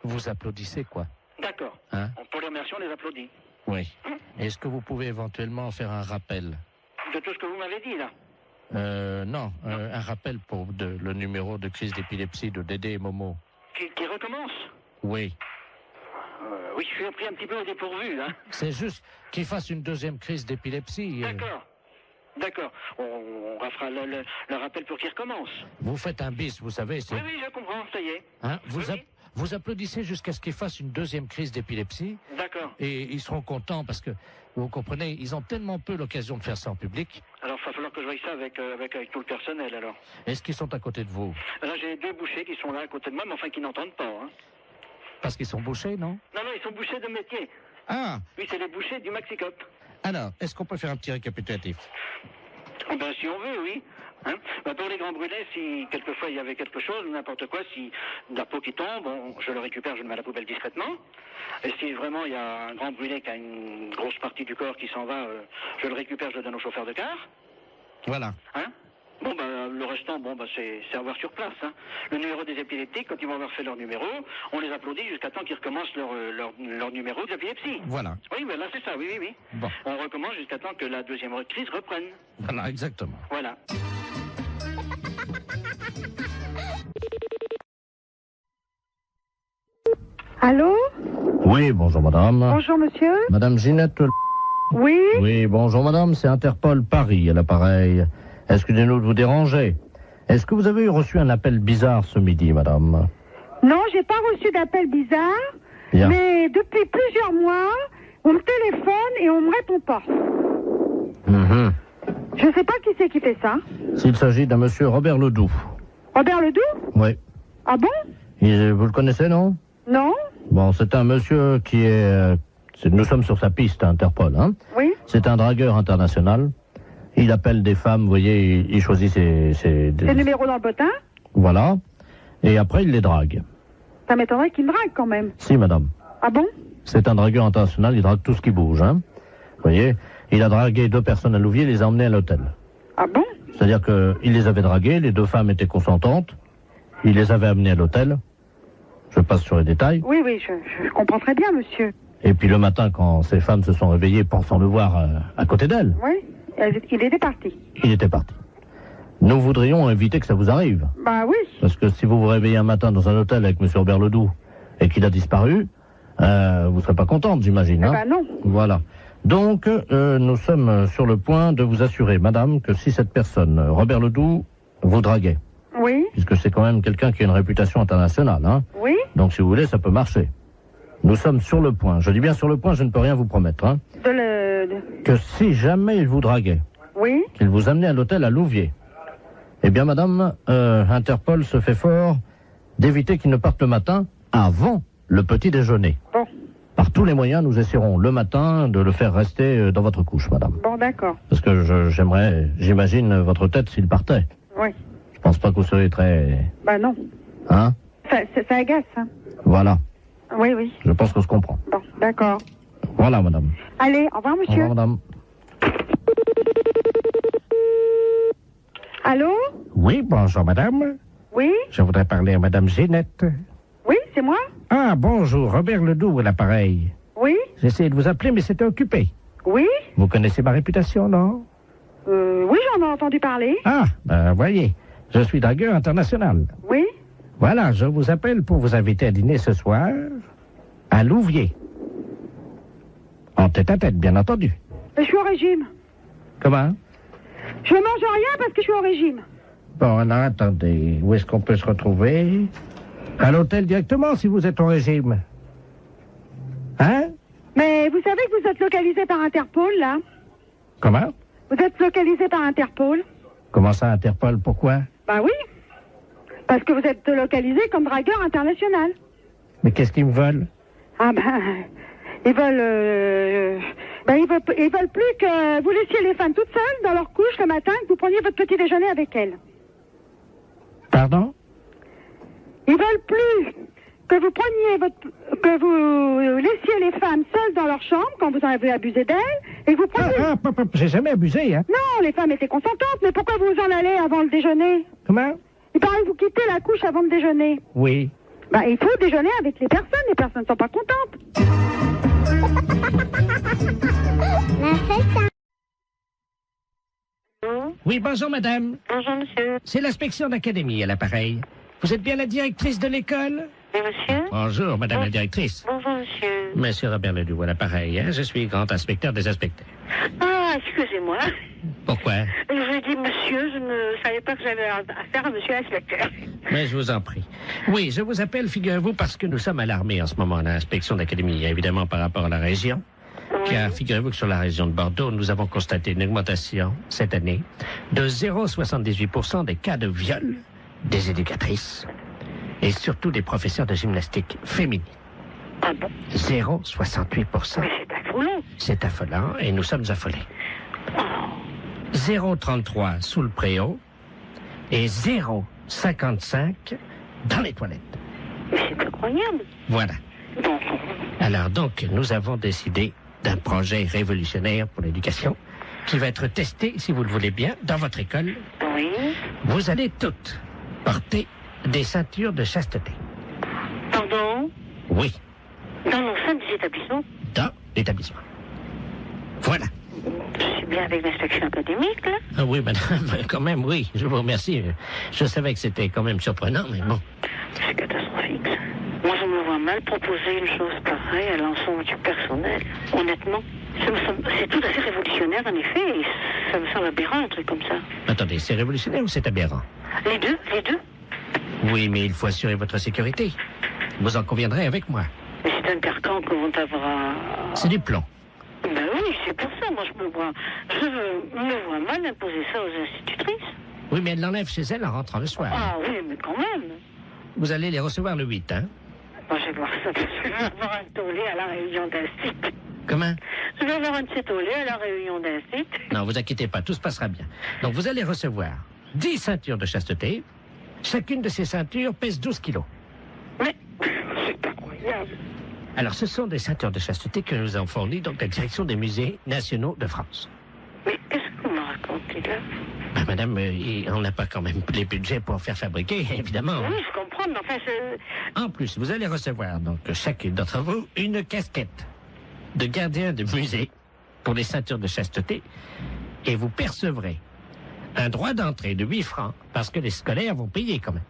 Speaker 1: vous applaudissez, quoi.
Speaker 11: D'accord.
Speaker 1: Hein?
Speaker 11: Pour les remercier, on les applaudit.
Speaker 1: Oui. Est-ce que vous pouvez éventuellement faire un rappel?
Speaker 11: De tout ce que vous m'avez dit, là.
Speaker 1: Non, un rappel pour le numéro de crise d'épilepsie de Dédé et Momo.
Speaker 11: Qui recommence?
Speaker 1: Oui.
Speaker 11: Oui, je suis pris un petit peu au dépourvu, hein.
Speaker 1: C'est juste qu'ils fassent une deuxième crise d'épilepsie.
Speaker 11: D'accord. D'accord. On fera le rappel pour qu'il recommence.
Speaker 1: Vous faites un bis, vous savez.
Speaker 11: Oui, je comprends, ça y est.
Speaker 1: Hein, vous applaudissez jusqu'à ce qu'ils fassent une deuxième crise d'épilepsie.
Speaker 11: D'accord.
Speaker 1: Et ils seront contents parce que, vous comprenez, ils ont tellement peu l'occasion de faire ça en public.
Speaker 11: Alors, il va falloir que je voie ça avec tout le personnel, alors.
Speaker 1: Est-ce qu'ils sont à côté de vous?
Speaker 11: Alors, j'ai 2 bouchers qui sont là à côté de moi, mais enfin qui n'entendent pas, hein.
Speaker 1: Parce qu'ils sont bouchés, non?
Speaker 11: Non, ils sont bouchers de métier.
Speaker 1: Ah!
Speaker 11: Oui, c'est les bouchers du Maxicop.
Speaker 1: Alors, est-ce qu'on peut faire un petit récapitulatif?
Speaker 11: Ben, si on veut, oui. Hein? Ben, pour les grands brûlés, si quelquefois il y avait quelque chose, n'importe quoi, si de la peau qui tombe, je le récupère, je le mets à la poubelle discrètement. Et si vraiment il y a un grand brûlé qui a une grosse partie du corps qui s'en va, je le récupère, je le donne au chauffeur de car.
Speaker 1: Voilà.
Speaker 11: Hein? Bon, le restant, c'est à voir sur place. Hein. Le numéro des épileptiques, quand ils vont avoir fait leur numéro, on les applaudit jusqu'à temps qu'ils recommencent leur numéro d'épilepsie.
Speaker 1: Voilà.
Speaker 11: Oui, là, c'est ça, oui.
Speaker 1: Bon.
Speaker 11: On recommence jusqu'à temps que la deuxième crise reprenne.
Speaker 1: Voilà, exactement.
Speaker 11: Voilà.
Speaker 12: Allô?
Speaker 1: Oui, bonjour madame.
Speaker 12: Bonjour monsieur.
Speaker 1: Madame Ginette.
Speaker 12: Oui?
Speaker 1: Oui, bonjour madame, c'est Interpol Paris à l'appareil. Excusez-nous de vous déranger. Est-ce que vous avez reçu un appel bizarre ce midi, madame?
Speaker 12: Non, j'ai pas reçu d'appel bizarre.
Speaker 1: Bien.
Speaker 12: Mais depuis plusieurs mois, on me téléphone et on me répond pas. Je sais pas qui c'est qui fait ça.
Speaker 1: S'il s'agit d'un monsieur Robert Ledoux.
Speaker 12: Robert Ledoux?
Speaker 1: Oui.
Speaker 12: Ah bon?
Speaker 1: Vous le connaissez, non?
Speaker 12: Non.
Speaker 1: Bon, c'est un monsieur qui est... nous sommes sur sa piste, Interpol, hein?
Speaker 12: Oui.
Speaker 1: C'est un dragueur international. Il appelle des femmes, vous voyez, il choisit ses
Speaker 12: numéros dans le bottin?
Speaker 1: Voilà. Et après, il les drague.
Speaker 12: Ça m'étonnerait qu'il me drague quand même.
Speaker 1: Si, madame.
Speaker 12: Ah bon?
Speaker 1: C'est un dragueur international, il drague tout ce qui bouge, hein. Vous voyez, il a dragué 2 personnes à Louviers, il les a emmenées à l'hôtel.
Speaker 12: Ah bon?
Speaker 1: C'est-à-dire qu'il les avait draguées, les 2 femmes étaient consentantes, il les avait amenées à l'hôtel. Je passe sur les détails.
Speaker 12: Oui, je comprends très bien, monsieur.
Speaker 1: Et puis le matin, quand ces femmes se sont réveillées pensant le voir à côté d'elles.
Speaker 12: Oui, il était parti.
Speaker 1: Il était parti. Nous voudrions éviter que ça vous arrive.
Speaker 12: Bah oui.
Speaker 1: Parce que si vous vous réveillez un matin dans un hôtel avec M. Robert Ledoux et qu'il a disparu, vous ne serez pas contente, j'imagine. Hein?
Speaker 12: Bah non.
Speaker 1: Voilà. Donc, nous sommes sur le point de vous assurer, madame, que si cette personne, Robert Ledoux, vous draguait.
Speaker 12: Oui.
Speaker 1: Puisque c'est quand même quelqu'un qui a une réputation internationale. Hein?
Speaker 12: Oui.
Speaker 1: Donc, si vous voulez, ça peut marcher. Nous sommes sur le point. Je dis bien sur le point, je ne peux rien vous promettre. Hein? Que si jamais il vous draguait,
Speaker 12: oui,
Speaker 1: qu'il vous amenait à l'hôtel à Louviers, eh bien, madame, Interpol se fait fort d'éviter qu'il ne parte le matin avant le petit déjeuner.
Speaker 12: Bon.
Speaker 1: Par tous les moyens, nous essaierons le matin de le faire rester dans votre couche, madame.
Speaker 12: Bon, d'accord.
Speaker 1: Parce que j'imagine votre tête s'il partait.
Speaker 12: Oui.
Speaker 1: Je pense pas que vous seriez très...
Speaker 12: Bah non.
Speaker 1: Hein?
Speaker 12: Ça agace, hein.
Speaker 1: Voilà.
Speaker 12: Oui.
Speaker 1: Je pense qu'on se comprend.
Speaker 12: Bon, d'accord.
Speaker 1: Voilà, madame.
Speaker 12: Allez, au revoir, monsieur.
Speaker 1: Au revoir, madame.
Speaker 12: Allô?
Speaker 14: Oui, bonjour, madame.
Speaker 12: Oui?
Speaker 14: Je voudrais parler à madame Ginette.
Speaker 12: Oui, c'est moi.
Speaker 14: Ah, bonjour, Robert Ledoux à l'appareil.
Speaker 12: Oui?
Speaker 14: J'ai essayé de vous appeler, mais c'était occupé.
Speaker 12: Oui?
Speaker 14: Vous connaissez ma réputation, non?
Speaker 12: Oui, j'en ai entendu parler.
Speaker 14: Ah, ben, voyez, je suis dragueur international.
Speaker 12: Oui?
Speaker 14: Voilà, je vous appelle pour vous inviter à dîner ce soir à Louviers. En tête-à-tête, bien entendu.
Speaker 12: Je suis au régime.
Speaker 14: Comment?
Speaker 12: Je mange rien parce que je suis au régime.
Speaker 14: Bon, alors, attendez, où est-ce qu'on peut se retrouver? À l'hôtel directement, si vous êtes au régime. Hein?
Speaker 12: Mais vous savez que vous êtes localisé par Interpol, là?
Speaker 14: Comment?
Speaker 12: Vous êtes localisé par Interpol?
Speaker 14: Comment ça, Interpol? Pourquoi?
Speaker 12: Bah oui. Parce que vous êtes localisé comme dragueur international.
Speaker 14: Mais qu'est-ce qu'ils me veulent?
Speaker 12: Ah ben... Ils veulent plus que vous laissiez les femmes toutes seules dans leur couche le matin et que vous preniez votre petit déjeuner avec elles.
Speaker 14: Pardon?
Speaker 12: Ils veulent plus que vous laissiez les femmes seules dans leur chambre quand vous en avez abusé d'elles, et que vous preniez...
Speaker 14: J'ai jamais abusé, hein.
Speaker 12: Non, les femmes étaient consentantes, mais pourquoi vous en allez avant le déjeuner?
Speaker 14: Comment?
Speaker 12: Il paraît que vous quittez la couche avant de déjeuner.
Speaker 14: Oui.
Speaker 12: Bah, il faut déjeuner avec les personnes ne sont pas contentes.
Speaker 14: Oui, bonjour madame.
Speaker 4: Bonjour monsieur.
Speaker 14: C'est l'inspection d'académie à l'appareil. Vous êtes bien la directrice de l'école?
Speaker 4: Oui monsieur.
Speaker 14: Bonjour madame la directrice.
Speaker 4: Bonjour monsieur.
Speaker 14: Monsieur Robert Ledoux à l'appareil, hein? Je suis grand inspecteur des inspecteurs.
Speaker 4: Ah, excusez-moi.
Speaker 14: Pourquoi?
Speaker 4: Je dis monsieur, je ne savais pas que j'avais affaire à monsieur l'inspecteur.
Speaker 14: Mais je vous en prie. Oui, je vous appelle, figurez-vous, parce que nous sommes alarmés en ce moment à l'inspection d'académie, évidemment par rapport à la région. Car figurez-vous que sur la région de Bordeaux, nous avons constaté une augmentation cette année de 0,78% des cas de viol des éducatrices et surtout des professeurs de gymnastique féminines.
Speaker 4: Ah bon?
Speaker 14: 0,68%.
Speaker 4: Mais c'est affolant.
Speaker 14: C'est affolant et nous sommes affolés. 0,33 sous le préau et 0,55 dans les toilettes.
Speaker 4: Mais c'est incroyable.
Speaker 14: Voilà. Alors donc, nous avons décidé d'un projet révolutionnaire pour l'éducation qui va être testé, si vous le voulez bien, dans votre école.
Speaker 4: Oui.
Speaker 14: Vous allez toutes porter des ceintures de chasteté.
Speaker 4: Pardon?
Speaker 14: Oui,
Speaker 4: Dans l'enceinte des établissements?
Speaker 14: dans l'établissement. Voilà.
Speaker 4: Je suis bien avec l'inspection académique, là?
Speaker 14: Ah oui, madame, quand même, oui, je vous remercie. Je savais que c'était quand même surprenant, mais bon.
Speaker 4: C'est catastrophique, ça. Moi, je me vois mal proposer une chose pareille à l'ensemble du personnel. Honnêtement, c'est tout à fait révolutionnaire, en effet, et ça me semble aberrant, un truc comme ça.
Speaker 14: Attendez, c'est révolutionnaire ou c'est aberrant?
Speaker 4: Les deux?
Speaker 14: Oui, mais il faut assurer votre sécurité. Vous en conviendrez avec moi.
Speaker 4: Mais c'est un carcan que vont avoir...
Speaker 14: C'est du plomb.
Speaker 4: Ben oui, c'est pour ça, moi, je me vois mal imposer ça aux institutrices.
Speaker 14: Oui, mais elle l'enlève chez elle en rentrant le soir.
Speaker 4: Ah oui, mais quand même.
Speaker 14: Vous allez les recevoir le 8, hein?
Speaker 4: Moi, je vais voir ça, parce que je vais avoir un tollé à la réunion d'un site.
Speaker 14: Comment?
Speaker 4: Je vais avoir un de ces tollés à la réunion d'un site.
Speaker 14: Non, vous inquiétez pas, tout se passera bien. Donc, vous allez recevoir 10 ceintures de chasteté. Chacune de ces ceintures pèse 12 kilos.
Speaker 4: Mais c'est incroyable.
Speaker 14: Alors, ce sont des ceintures de chasteté que nous avons fournies donc la direction des musées nationaux de France.
Speaker 4: Mais qu'est-ce que vous me racontez là?
Speaker 14: Ben, madame, on n'a pas quand même les budgets pour faire fabriquer, évidemment.
Speaker 4: Oui, je comprends, mais enfin,
Speaker 14: En plus, vous allez recevoir, donc, chacune d'entre vous, une casquette de gardien de musée pour les ceintures de chasteté. Et vous percevrez un droit d'entrée de 8 francs parce que les scolaires vont payer quand même.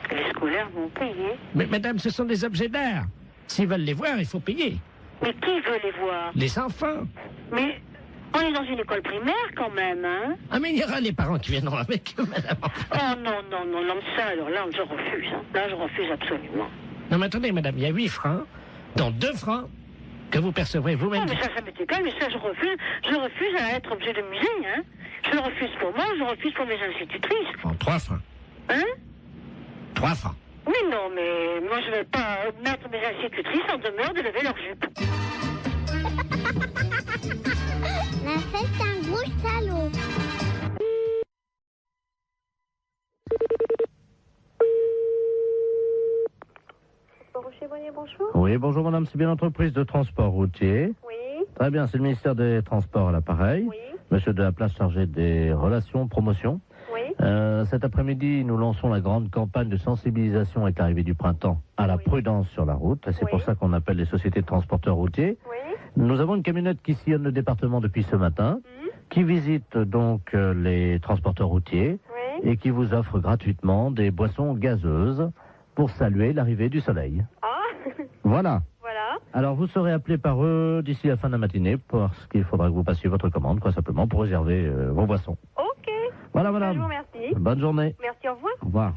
Speaker 4: Les scolaires vont payer?
Speaker 14: Mais madame, ce sont des objets d'art. S'ils veulent les voir, il faut payer.
Speaker 4: Mais qui veut les voir?
Speaker 14: Les enfants.
Speaker 4: Mais on est dans une école primaire quand même, hein?
Speaker 14: Ah, mais il y aura les parents qui viendront avec eux, madame.
Speaker 4: Oh non, ça, alors là, je refuse. Hein. Là, je refuse absolument.
Speaker 14: Non, mais attendez, madame, il y a 8 francs, dont 2 francs que vous percevrez vous-même.
Speaker 4: Oh, mais ça m'est égal, mais ça, je refuse. Je refuse à être objet de musée, hein? Je le refuse pour moi, je refuse pour mes institutrices.
Speaker 14: Bon, 3 francs.
Speaker 4: Hein?
Speaker 14: 3 francs.
Speaker 4: Mais non, mais moi, je ne vais pas mettre mes institutrices en demeure de lever leur jupe.
Speaker 8: La fête d'un gros salaud.
Speaker 4: Bonjour.
Speaker 3: Oui, bonjour madame, c'est bien l'entreprise de transport routier.
Speaker 4: Oui.
Speaker 3: Très bien, c'est le ministère des Transports à l'appareil.
Speaker 4: Oui.
Speaker 3: Monsieur de la Place chargé des relations, promotion.
Speaker 4: Oui.
Speaker 3: Cet après-midi, nous lançons la grande campagne de sensibilisation avec l'arrivée du printemps à la prudence sur la route. C'est pour ça qu'on appelle les sociétés de transporteurs routiers.
Speaker 4: Oui.
Speaker 3: Nous avons une camionnette qui sillonne le département depuis ce matin, qui visite donc les transporteurs routiers et qui vous offre gratuitement des boissons gazeuses pour saluer l'arrivée du soleil.
Speaker 4: Ah.
Speaker 3: Voilà.
Speaker 4: Voilà.
Speaker 3: Alors, vous serez appelé par eux d'ici la fin de la matinée parce qu'il faudra que vous passiez votre commande, quoi, simplement, pour réserver vos boissons.
Speaker 4: Ok.
Speaker 3: Voilà, madame.
Speaker 4: Je vous remercie.
Speaker 3: Bonne journée.
Speaker 4: Merci, au revoir.
Speaker 3: Au revoir.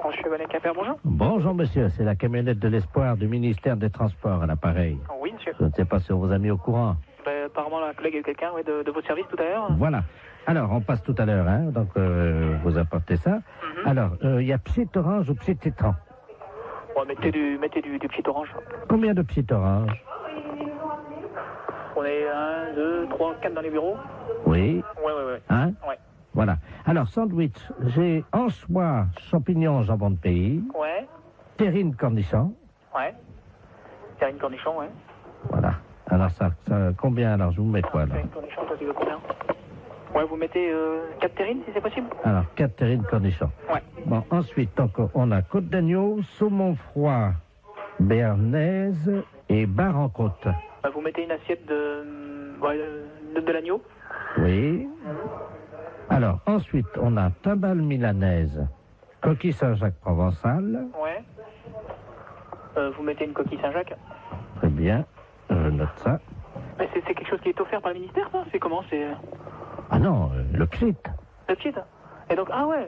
Speaker 15: Monsieur Bonnet-Capper, bonjour.
Speaker 14: Bonjour, monsieur. C'est la camionnette de l'espoir du ministère des Transports à l'appareil.
Speaker 15: Oui, monsieur.
Speaker 14: Je ne sais pas si on vous a mis au courant.
Speaker 15: Ben, apparemment, la collègue a eu quelqu'un de votre service tout à l'heure.
Speaker 14: Voilà. Alors, on passe tout à l'heure, hein. Donc, vous apportez ça. Alors, il y a Psit Orange ou Psit Citron?
Speaker 15: Bon, mettez du petit orange.
Speaker 14: Combien de Psit Orange?
Speaker 15: On est 1, 2, 3, 4 dans les bureaux.
Speaker 14: Oui.
Speaker 15: Ouais.
Speaker 14: Hein?
Speaker 15: Ouais.
Speaker 14: Voilà. Alors,
Speaker 3: Alors, sandwich, j'ai anchois, champignons, jambon de pays.
Speaker 15: Ouais.
Speaker 3: Terrine cornichon.
Speaker 15: Ouais. Terrine cornichon, ouais.
Speaker 3: Voilà. Alors, ça combien? Alors, je vous mets quoi, alors?
Speaker 15: Terrine cornichon, toi, tu veux combien? Ouais, vous mettez 4 terrines, si c'est possible?
Speaker 3: Alors, 4 terrines cornichons.
Speaker 15: Ouais.
Speaker 3: Bon, ensuite, donc, on a côte d'agneau, saumon froid, béarnaise et bar en croûte.
Speaker 15: Bah, vous mettez une assiette de l'agneau.
Speaker 3: Oui. Alors, ensuite, on a timbale milanaise, coquille Saint-Jacques provençal.
Speaker 15: Ouais. Vous mettez une coquille Saint-Jacques.
Speaker 3: Très bien, je note ça.
Speaker 15: Mais c'est quelque chose qui est offert par le ministère, ça? C'est comment? C'est...
Speaker 3: Ah non, le pchit.
Speaker 15: Le pchit. Et donc, ah ouais,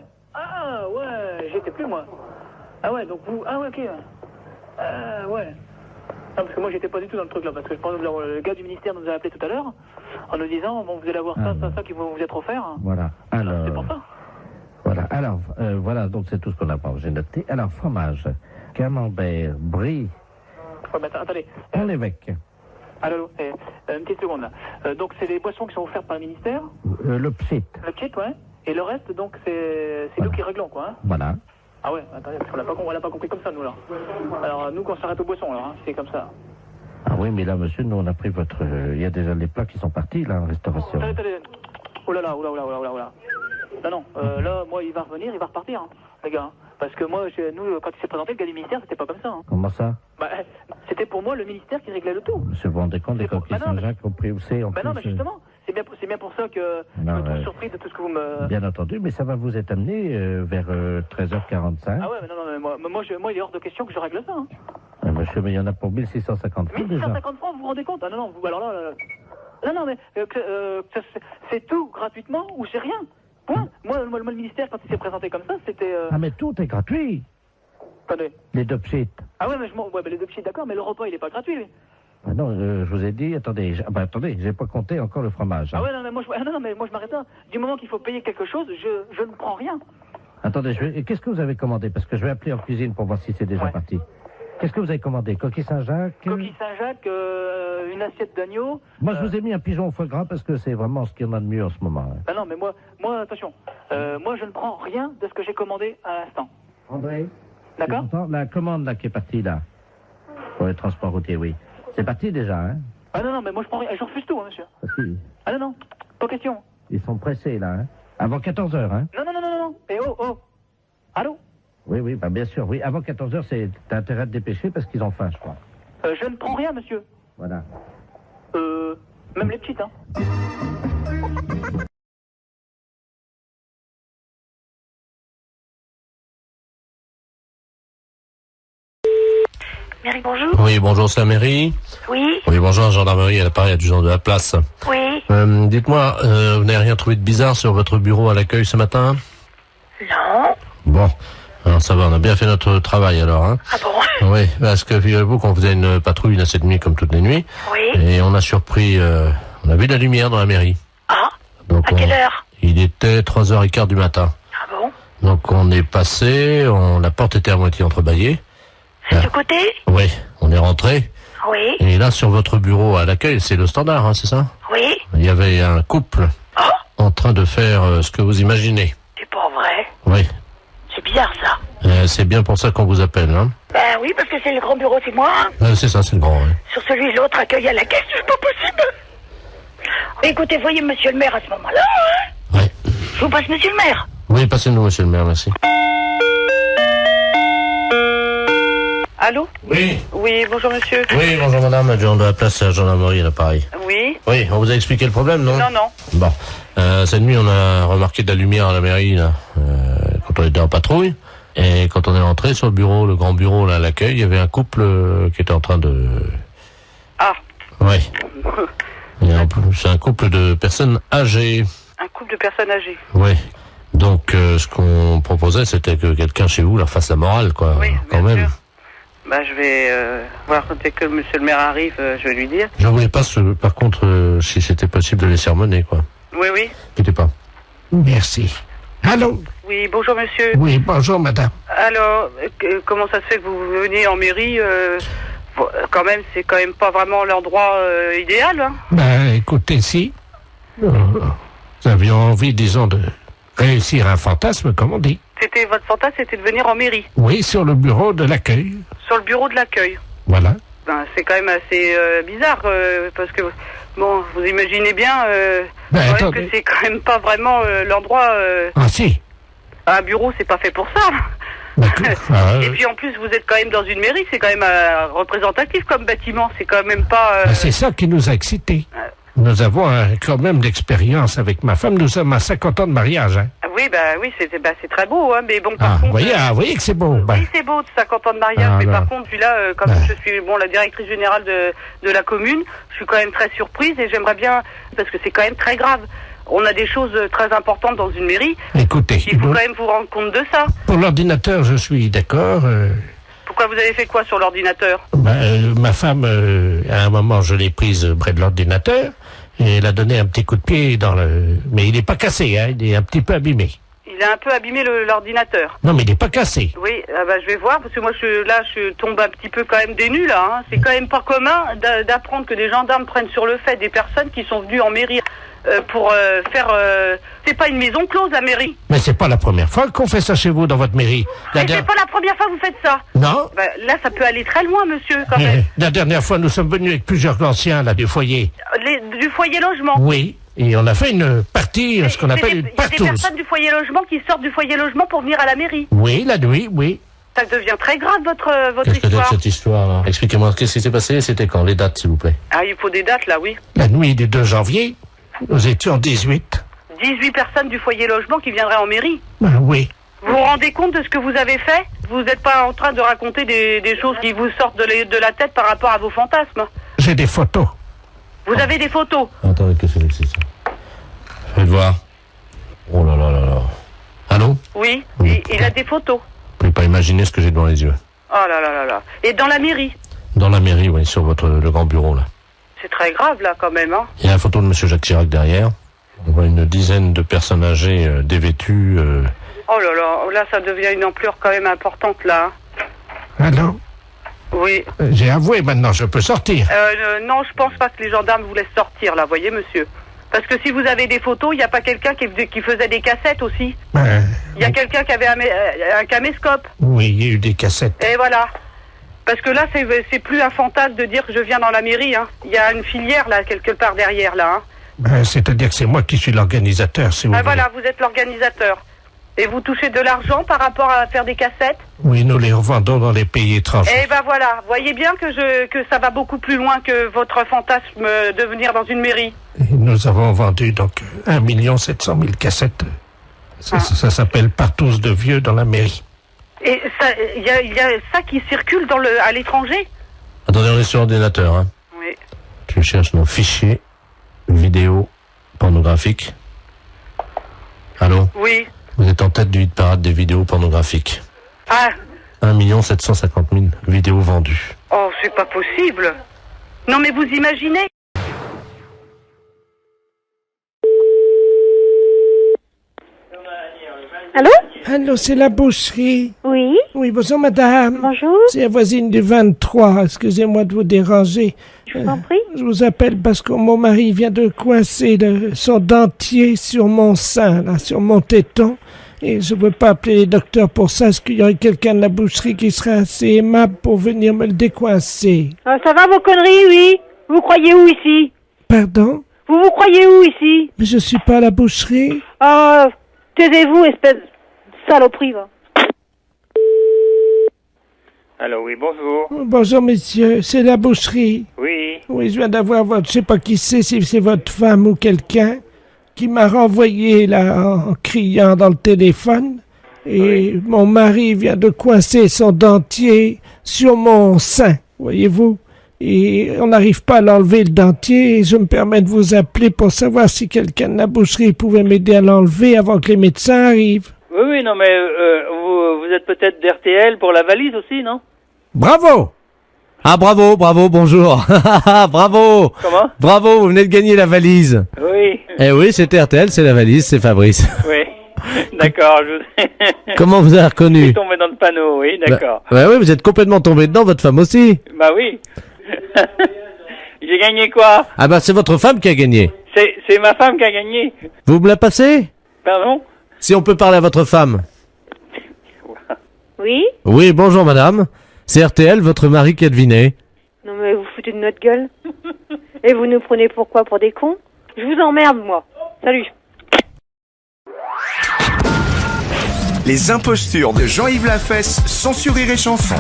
Speaker 15: j'y étais plus, moi. Ah ouais, donc vous, ah ouais, ok. Ah ouais. Non, parce que moi, j'étais pas du tout dans le truc, là, parce que je pense que le gars du ministère nous a appelé tout à l'heure, en nous disant, bon, vous allez avoir ça qui va vous être offert.
Speaker 3: Voilà, alors...
Speaker 15: C'est pour ça.
Speaker 3: Voilà, alors, voilà, donc c'est tout ce qu'on a pas, j'ai noté. Alors, fromage, camembert, brie...
Speaker 15: Ouais, mais attendez.
Speaker 3: En évêque.
Speaker 15: Allô, une petite seconde, là. Donc, c'est des boissons qui sont offertes par le ministère.
Speaker 3: Le pchit.
Speaker 15: Le pchit, ouais. Et le reste, donc, c'est nous qui réglons, quoi. Hein.
Speaker 3: Voilà.
Speaker 15: Ah ouais, attendez, parce qu'on l'a pas compris comme ça, nous, là. Alors, nous, qu'on s'arrête aux boissons, alors, hein, c'est comme ça.
Speaker 3: Ah oui, mais là, monsieur, nous, on a pris votre... Il y a déjà les plats qui sont partis, là, en restauration.
Speaker 15: Attendez. Oh là là. Non, là, moi, il va revenir, il va repartir, hein, les gars. Parce que moi, nous, quand il s'est présenté, le gars du ministère, c'était pas comme ça. Hein.
Speaker 3: Comment ça?
Speaker 15: Bah, c'était pour moi le ministère qui réglait le tout.
Speaker 3: Monsieur, vous vous rendez compte des coquilles Saint-Jacques au prix où c'est en plus?
Speaker 15: Non, mais justement, c'est bien pour ça que je me trouve surpris de tout ce que vous me...
Speaker 3: Bien entendu, mais ça va vous être amené vers 13h45.
Speaker 15: Ah ouais, mais non, mais moi, il est hors de question que je règle ça. Hein.
Speaker 3: Monsieur, mais il y en a pour 1650 francs déjà.
Speaker 15: 1650 francs, vous vous rendez compte? Ah non, vous, alors là... Non, mais c'est tout gratuitement ou c'est rien. Point. Moi, le ministère, quand il s'est présenté comme ça, c'était...
Speaker 3: Ah, mais tout est gratuit.
Speaker 15: Attendez.
Speaker 3: Les deux pchits.
Speaker 15: Ah ouais, mais les deux pchits, d'accord, mais le repas, il est pas gratuit, lui.
Speaker 3: Ah non, je vous ai dit, attendez, j'ai pas compté encore le fromage. Hein.
Speaker 15: Ah ouais, non, mais moi, je m'arrête là. Du moment qu'il faut payer quelque chose, je ne prends rien.
Speaker 3: Attendez, qu'est-ce que vous avez commandé? Parce que je vais appeler en cuisine pour voir si c'est déjà parti. Qu'est-ce que vous avez commandé? Coquille Saint-Jacques?
Speaker 15: Coquille Saint-Jacques, une assiette d'agneau.
Speaker 3: Moi, je vous ai mis un pigeon au foie gras parce que c'est vraiment ce qu'il y en a de mieux en ce moment. Hein.
Speaker 15: Ah non, mais moi, attention. Moi, je ne prends rien de ce que j'ai commandé à l'instant.
Speaker 3: André?
Speaker 15: D'accord?
Speaker 3: La commande là qui est partie là, pour les transports routiers, oui. C'est parti déjà, hein?
Speaker 15: Ah non, mais moi, je prends rien. Je refuse tout, hein, monsieur.
Speaker 3: Si.
Speaker 15: Ah non, pas question.
Speaker 3: Ils sont pressés là, hein? Avant 14h, hein?
Speaker 15: Non. Et oh. Allô?
Speaker 3: Oui, bah bien sûr, oui. Avant 14h, t'as intérêt à te dépêcher parce qu'ils ont faim, je crois.
Speaker 15: Je ne prends rien, monsieur.
Speaker 3: Voilà.
Speaker 15: Même les petites, hein.
Speaker 16: Mairie, bonjour.
Speaker 17: Oui, bonjour, c'est la mairie.
Speaker 16: Oui.
Speaker 17: Oui, bonjour, gendarmerie, à l'appareil adjudant de la place.
Speaker 16: Oui.
Speaker 17: Dites-moi, vous n'avez rien trouvé de bizarre sur votre bureau à l'accueil ce matin?
Speaker 16: Non.
Speaker 17: Bon. Alors ça va, on a bien fait notre travail alors, hein.
Speaker 16: Ah bon?
Speaker 17: Oui, parce que figurez-vous qu'on faisait une patrouille cette nuit comme toutes les nuits.
Speaker 16: Oui.
Speaker 17: Et on a surpris, on a vu de la lumière dans la mairie.
Speaker 16: Ah.
Speaker 17: Donc
Speaker 16: à quelle heure?
Speaker 17: Il était 3h15 du matin.
Speaker 16: Ah bon?
Speaker 17: Donc on est passé, la porte était à moitié entrebâillée.
Speaker 16: C'est du côté?
Speaker 17: Oui, on est rentré.
Speaker 16: Oui.
Speaker 17: Et là, sur votre bureau à l'accueil, c'est le standard, hein, c'est ça?
Speaker 16: Oui.
Speaker 17: Il y avait un couple en train de faire ce que vous imaginez.
Speaker 16: C'est pas vrai?
Speaker 17: Oui.
Speaker 16: C'est bizarre, ça.
Speaker 17: C'est bien pour ça qu'on vous appelle, hein?
Speaker 16: Ben oui, parce que c'est le grand bureau, c'est moi.
Speaker 17: C'est ça, c'est le grand, oui.
Speaker 16: Sur celui de l'autre, accueil à la caisse, c'est pas possible. Écoutez, voyez monsieur le maire à ce moment-là, hein?
Speaker 17: Oui.
Speaker 16: Je vous passe monsieur le maire.
Speaker 17: Oui, passez-nous, monsieur le maire, merci.
Speaker 18: Allô?
Speaker 17: Oui.
Speaker 18: Oui, bonjour monsieur.
Speaker 17: Oui, bonjour madame, adjoint de la place à la gendarmerie à l'appareil.
Speaker 18: Oui.
Speaker 17: Oui, on vous a expliqué le problème, non?
Speaker 18: Non.
Speaker 17: Bon. Cette nuit, on a remarqué de la lumière à la mairie, là, quand on était en patrouille. Et quand on est rentré sur le bureau, le grand bureau, là, à l'accueil, il y avait un couple qui était en train de...
Speaker 18: Ah.
Speaker 17: Oui. C'est un couple de personnes âgées.
Speaker 18: Un couple de personnes âgées.
Speaker 17: Oui. Donc, ce qu'on proposait, c'était que quelqu'un chez vous leur fasse la morale, quoi.
Speaker 18: Oui,
Speaker 17: quand même.
Speaker 18: Sûr. Bah, je vais voir dès que monsieur le maire arrive, je vais lui dire.
Speaker 17: Je voulais pas, par contre, si c'était possible de les sermonner, quoi.
Speaker 18: Oui.
Speaker 17: N'inquiétez pas.
Speaker 1: Merci. Allô?
Speaker 18: Oui, bonjour monsieur.
Speaker 1: Oui, bonjour madame.
Speaker 18: Alors, comment ça se fait que vous venez en mairie quand même, c'est quand même pas vraiment l'endroit idéal, hein?
Speaker 1: Ben, écoutez, si nous avions envie, disons, de réussir un fantasme, comme on dit.
Speaker 18: C'était votre fantasme, c'était de venir en mairie,
Speaker 1: Oui, sur le bureau de l'accueil.
Speaker 18: sur le bureau de l'accueil.
Speaker 1: Voilà.
Speaker 18: Ben, c'est quand même assez bizarre, parce que, bon, vous imaginez bien
Speaker 1: Ben,
Speaker 18: quand même
Speaker 1: attendez.
Speaker 18: que c'est quand même pas vraiment l'endroit...
Speaker 1: Ah si.
Speaker 18: Un bureau, c'est pas fait pour ça. Et puis en plus, vous êtes quand même dans une mairie, c'est quand même représentatif comme bâtiment, c'est quand même pas...
Speaker 1: Ben, c'est ça qui nous a excités. Nous avons quand même l'expérience avec ma femme. Nous sommes à 50 ans de mariage. Hein.
Speaker 18: Oui, c'est très beau, hein, mais bon, par contre...
Speaker 1: Vous voyez que c'est beau. Ben.
Speaker 18: Oui, c'est beau, de 50 ans de mariage, mais
Speaker 1: là.
Speaker 18: par contre, puis là, comme je suis la directrice générale de la commune, je suis quand même très surprise et j'aimerais bien, parce que c'est quand même très grave. On a des choses très importantes dans une mairie.
Speaker 1: Écoutez,
Speaker 18: il faut quand même vous rendre compte de ça.
Speaker 1: Pour l'ordinateur, je suis d'accord.
Speaker 18: Pourquoi vous avez fait quoi sur l'ordinateur?
Speaker 1: Ma femme, à un moment, je l'ai prise près de l'ordinateur et elle a donné un petit coup de pied dans le... Mais il n'est pas cassé, hein, il est un petit peu abîmé.
Speaker 18: Il a un peu abîmé l'ordinateur.
Speaker 1: Non, mais il n'est pas cassé.
Speaker 18: Oui, je vais voir, parce que moi, je tombe un petit peu quand même des nues, là. Hein. C'est quand même pas commun d'apprendre que des gendarmes prennent sur le fait des personnes qui sont venues en mairie pour faire... C'est pas une maison close, la mairie.
Speaker 1: Mais c'est pas la première fois qu'on fait ça chez vous, dans votre mairie.
Speaker 18: Mais c'est pas la première fois que vous faites ça.
Speaker 1: Non.
Speaker 18: Là, ça peut aller très loin, monsieur, quand même.
Speaker 1: La dernière fois, nous sommes venus avec plusieurs anciens, là, du foyer.
Speaker 18: Du foyer logement.
Speaker 1: Oui. Et on a fait une partie, ce qu'on appelle une partouze.
Speaker 18: Il y a des personnes du foyer logement qui sortent du foyer logement pour venir à la mairie.
Speaker 1: Oui, la nuit, oui.
Speaker 18: Ça devient très grave, votre
Speaker 17: Qu'est-ce que c'est que
Speaker 18: histoire.
Speaker 17: cette histoire là? Expliquez-moi, qu'est-ce qui s'est passé? C'était quand? Les dates, s'il vous plaît.
Speaker 18: Ah, il faut des dates, là, oui.
Speaker 1: La nuit du 2 janvier, nous étions 18.
Speaker 18: 18 personnes du foyer logement qui viendraient en mairie.
Speaker 1: Oui.
Speaker 18: Vous vous rendez compte de ce que vous avez fait? Vous n'êtes pas en train de raconter des choses qui vous sortent de la tête par rapport à vos fantasmes?
Speaker 1: J'ai des photos.
Speaker 18: Vous avez des photos?
Speaker 17: Attendez, qu'est-ce que c'est que ça? Faites voir. Oh là là là là. Allô?
Speaker 18: Oui, il a des photos.
Speaker 17: Vous pouvez pas imaginer ce que j'ai devant les yeux.
Speaker 18: Oh là là là là. Et dans la mairie?
Speaker 17: Dans la mairie, oui, sur le grand bureau, là.
Speaker 18: C'est très grave, là, quand même, hein?
Speaker 17: Il y a la photo de monsieur Jacques Chirac derrière. On voit une dizaine de personnes âgées dévêtues.
Speaker 18: Oh là là, là, ça devient une ampleur quand même importante, là.
Speaker 1: Allô?
Speaker 18: Oui.
Speaker 1: J'ai avoué, maintenant, je peux sortir.
Speaker 18: Non, je pense pas que les gendarmes vous laissent sortir, là, voyez, monsieur. Parce que si vous avez des photos, il n'y a pas quelqu'un qui faisait des cassettes aussi? Il y a quelqu'un qui avait un caméscope.
Speaker 1: Oui, il y a eu des cassettes.
Speaker 18: Et voilà. Parce que là, c'est plus un fantasme de dire que je viens dans la mairie, hein. Il y a une filière, là, quelque part derrière, là, hein.
Speaker 1: C'est-à-dire que c'est moi qui suis l'organisateur, si vous voulez.
Speaker 18: Voilà, vous êtes l'organisateur. Et vous touchez de l'argent par rapport à faire des cassettes?
Speaker 1: Oui, nous les revendons dans les pays étrangers.
Speaker 18: Eh ben voilà, voyez bien que ça va beaucoup plus loin que votre fantasme de venir dans une mairie.
Speaker 1: Et nous avons vendu donc 1 700 000 cassettes. Ça s'appelle partouze de vieux dans la mairie.
Speaker 18: Et il y a ça qui circule à l'étranger?
Speaker 17: Attendez, on est sur ordinateur, hein.
Speaker 18: Oui.
Speaker 17: Tu cherches nos fichiers vidéo pornographiques. Allô?
Speaker 18: Oui.
Speaker 17: Vous êtes en tête du hit parade des vidéos pornographiques.
Speaker 18: Ah.
Speaker 17: 1 750 000 vidéos vendues.
Speaker 18: Oh, c'est pas possible. Non, mais vous imaginez?
Speaker 2: Allô?
Speaker 5: Allô, c'est la boucherie.
Speaker 2: Oui.
Speaker 5: Oui, bonjour madame.
Speaker 2: Bonjour.
Speaker 5: C'est la voisine du 23. Excusez-moi de vous déranger.
Speaker 2: Je vous en prie.
Speaker 5: Je vous appelle parce que mon mari vient de coincer son dentier sur mon sein, là, sur mon téton. Et je ne veux pas appeler les docteurs pour ça. Est-ce qu'il y aurait quelqu'un de la boucherie qui serait assez aimable pour venir me le décoincer?
Speaker 2: Ça va vos conneries, oui? Vous croyez où ici?
Speaker 5: Pardon?
Speaker 2: Vous croyez où ici?
Speaker 5: Mais je suis pas à la boucherie.
Speaker 2: Ah, taisez-vous, espèce de saloperie, va.
Speaker 19: Allô, oui, bonjour.
Speaker 5: Bonjour, messieurs. C'est la boucherie.
Speaker 19: Oui.
Speaker 5: Oui, je viens d'avoir je sais pas qui c'est, si c'est votre femme ou quelqu'un, qui m'a renvoyé, là, en criant dans le téléphone. Et mon mari vient de coincer son dentier sur mon sein, voyez-vous. Et on n'arrive pas à l'enlever, le dentier, et je me permets de vous appeler pour savoir si quelqu'un de la boucherie pouvait m'aider à l'enlever avant que les médecins arrivent.
Speaker 19: Oui, non, mais vous êtes peut-être d'RTL pour la valise aussi, non?
Speaker 5: Bravo!
Speaker 20: Ah, bravo, bonjour. Bravo.
Speaker 19: Comment?
Speaker 20: Bravo, vous venez de gagner la valise.
Speaker 19: Oui.
Speaker 20: Eh oui, c'est RTL, c'est la valise, c'est Fabrice.
Speaker 19: Oui. D'accord,
Speaker 20: Comment vous avez reconnu?
Speaker 19: Je suis tombé dans le panneau, oui, d'accord.
Speaker 20: Bah oui, vous êtes complètement tombé dedans, votre femme aussi.
Speaker 19: Bah oui. J'ai gagné quoi?
Speaker 20: Ah bah c'est votre femme qui a gagné.
Speaker 19: C'est ma femme qui a gagné.
Speaker 20: Vous me la passez?
Speaker 19: Pardon?
Speaker 20: Si on peut parler à votre femme.
Speaker 21: Oui?
Speaker 20: Oui, bonjour madame. C'est RTL, votre mari qui a deviné.
Speaker 21: Non mais vous foutez de notre gueule. Et vous nous prenez pour quoi? Pour des cons? Je vous emmerde, moi. Salut.
Speaker 22: Les impostures de Jean-Yves Lafesse sont sur Rire et Chanson.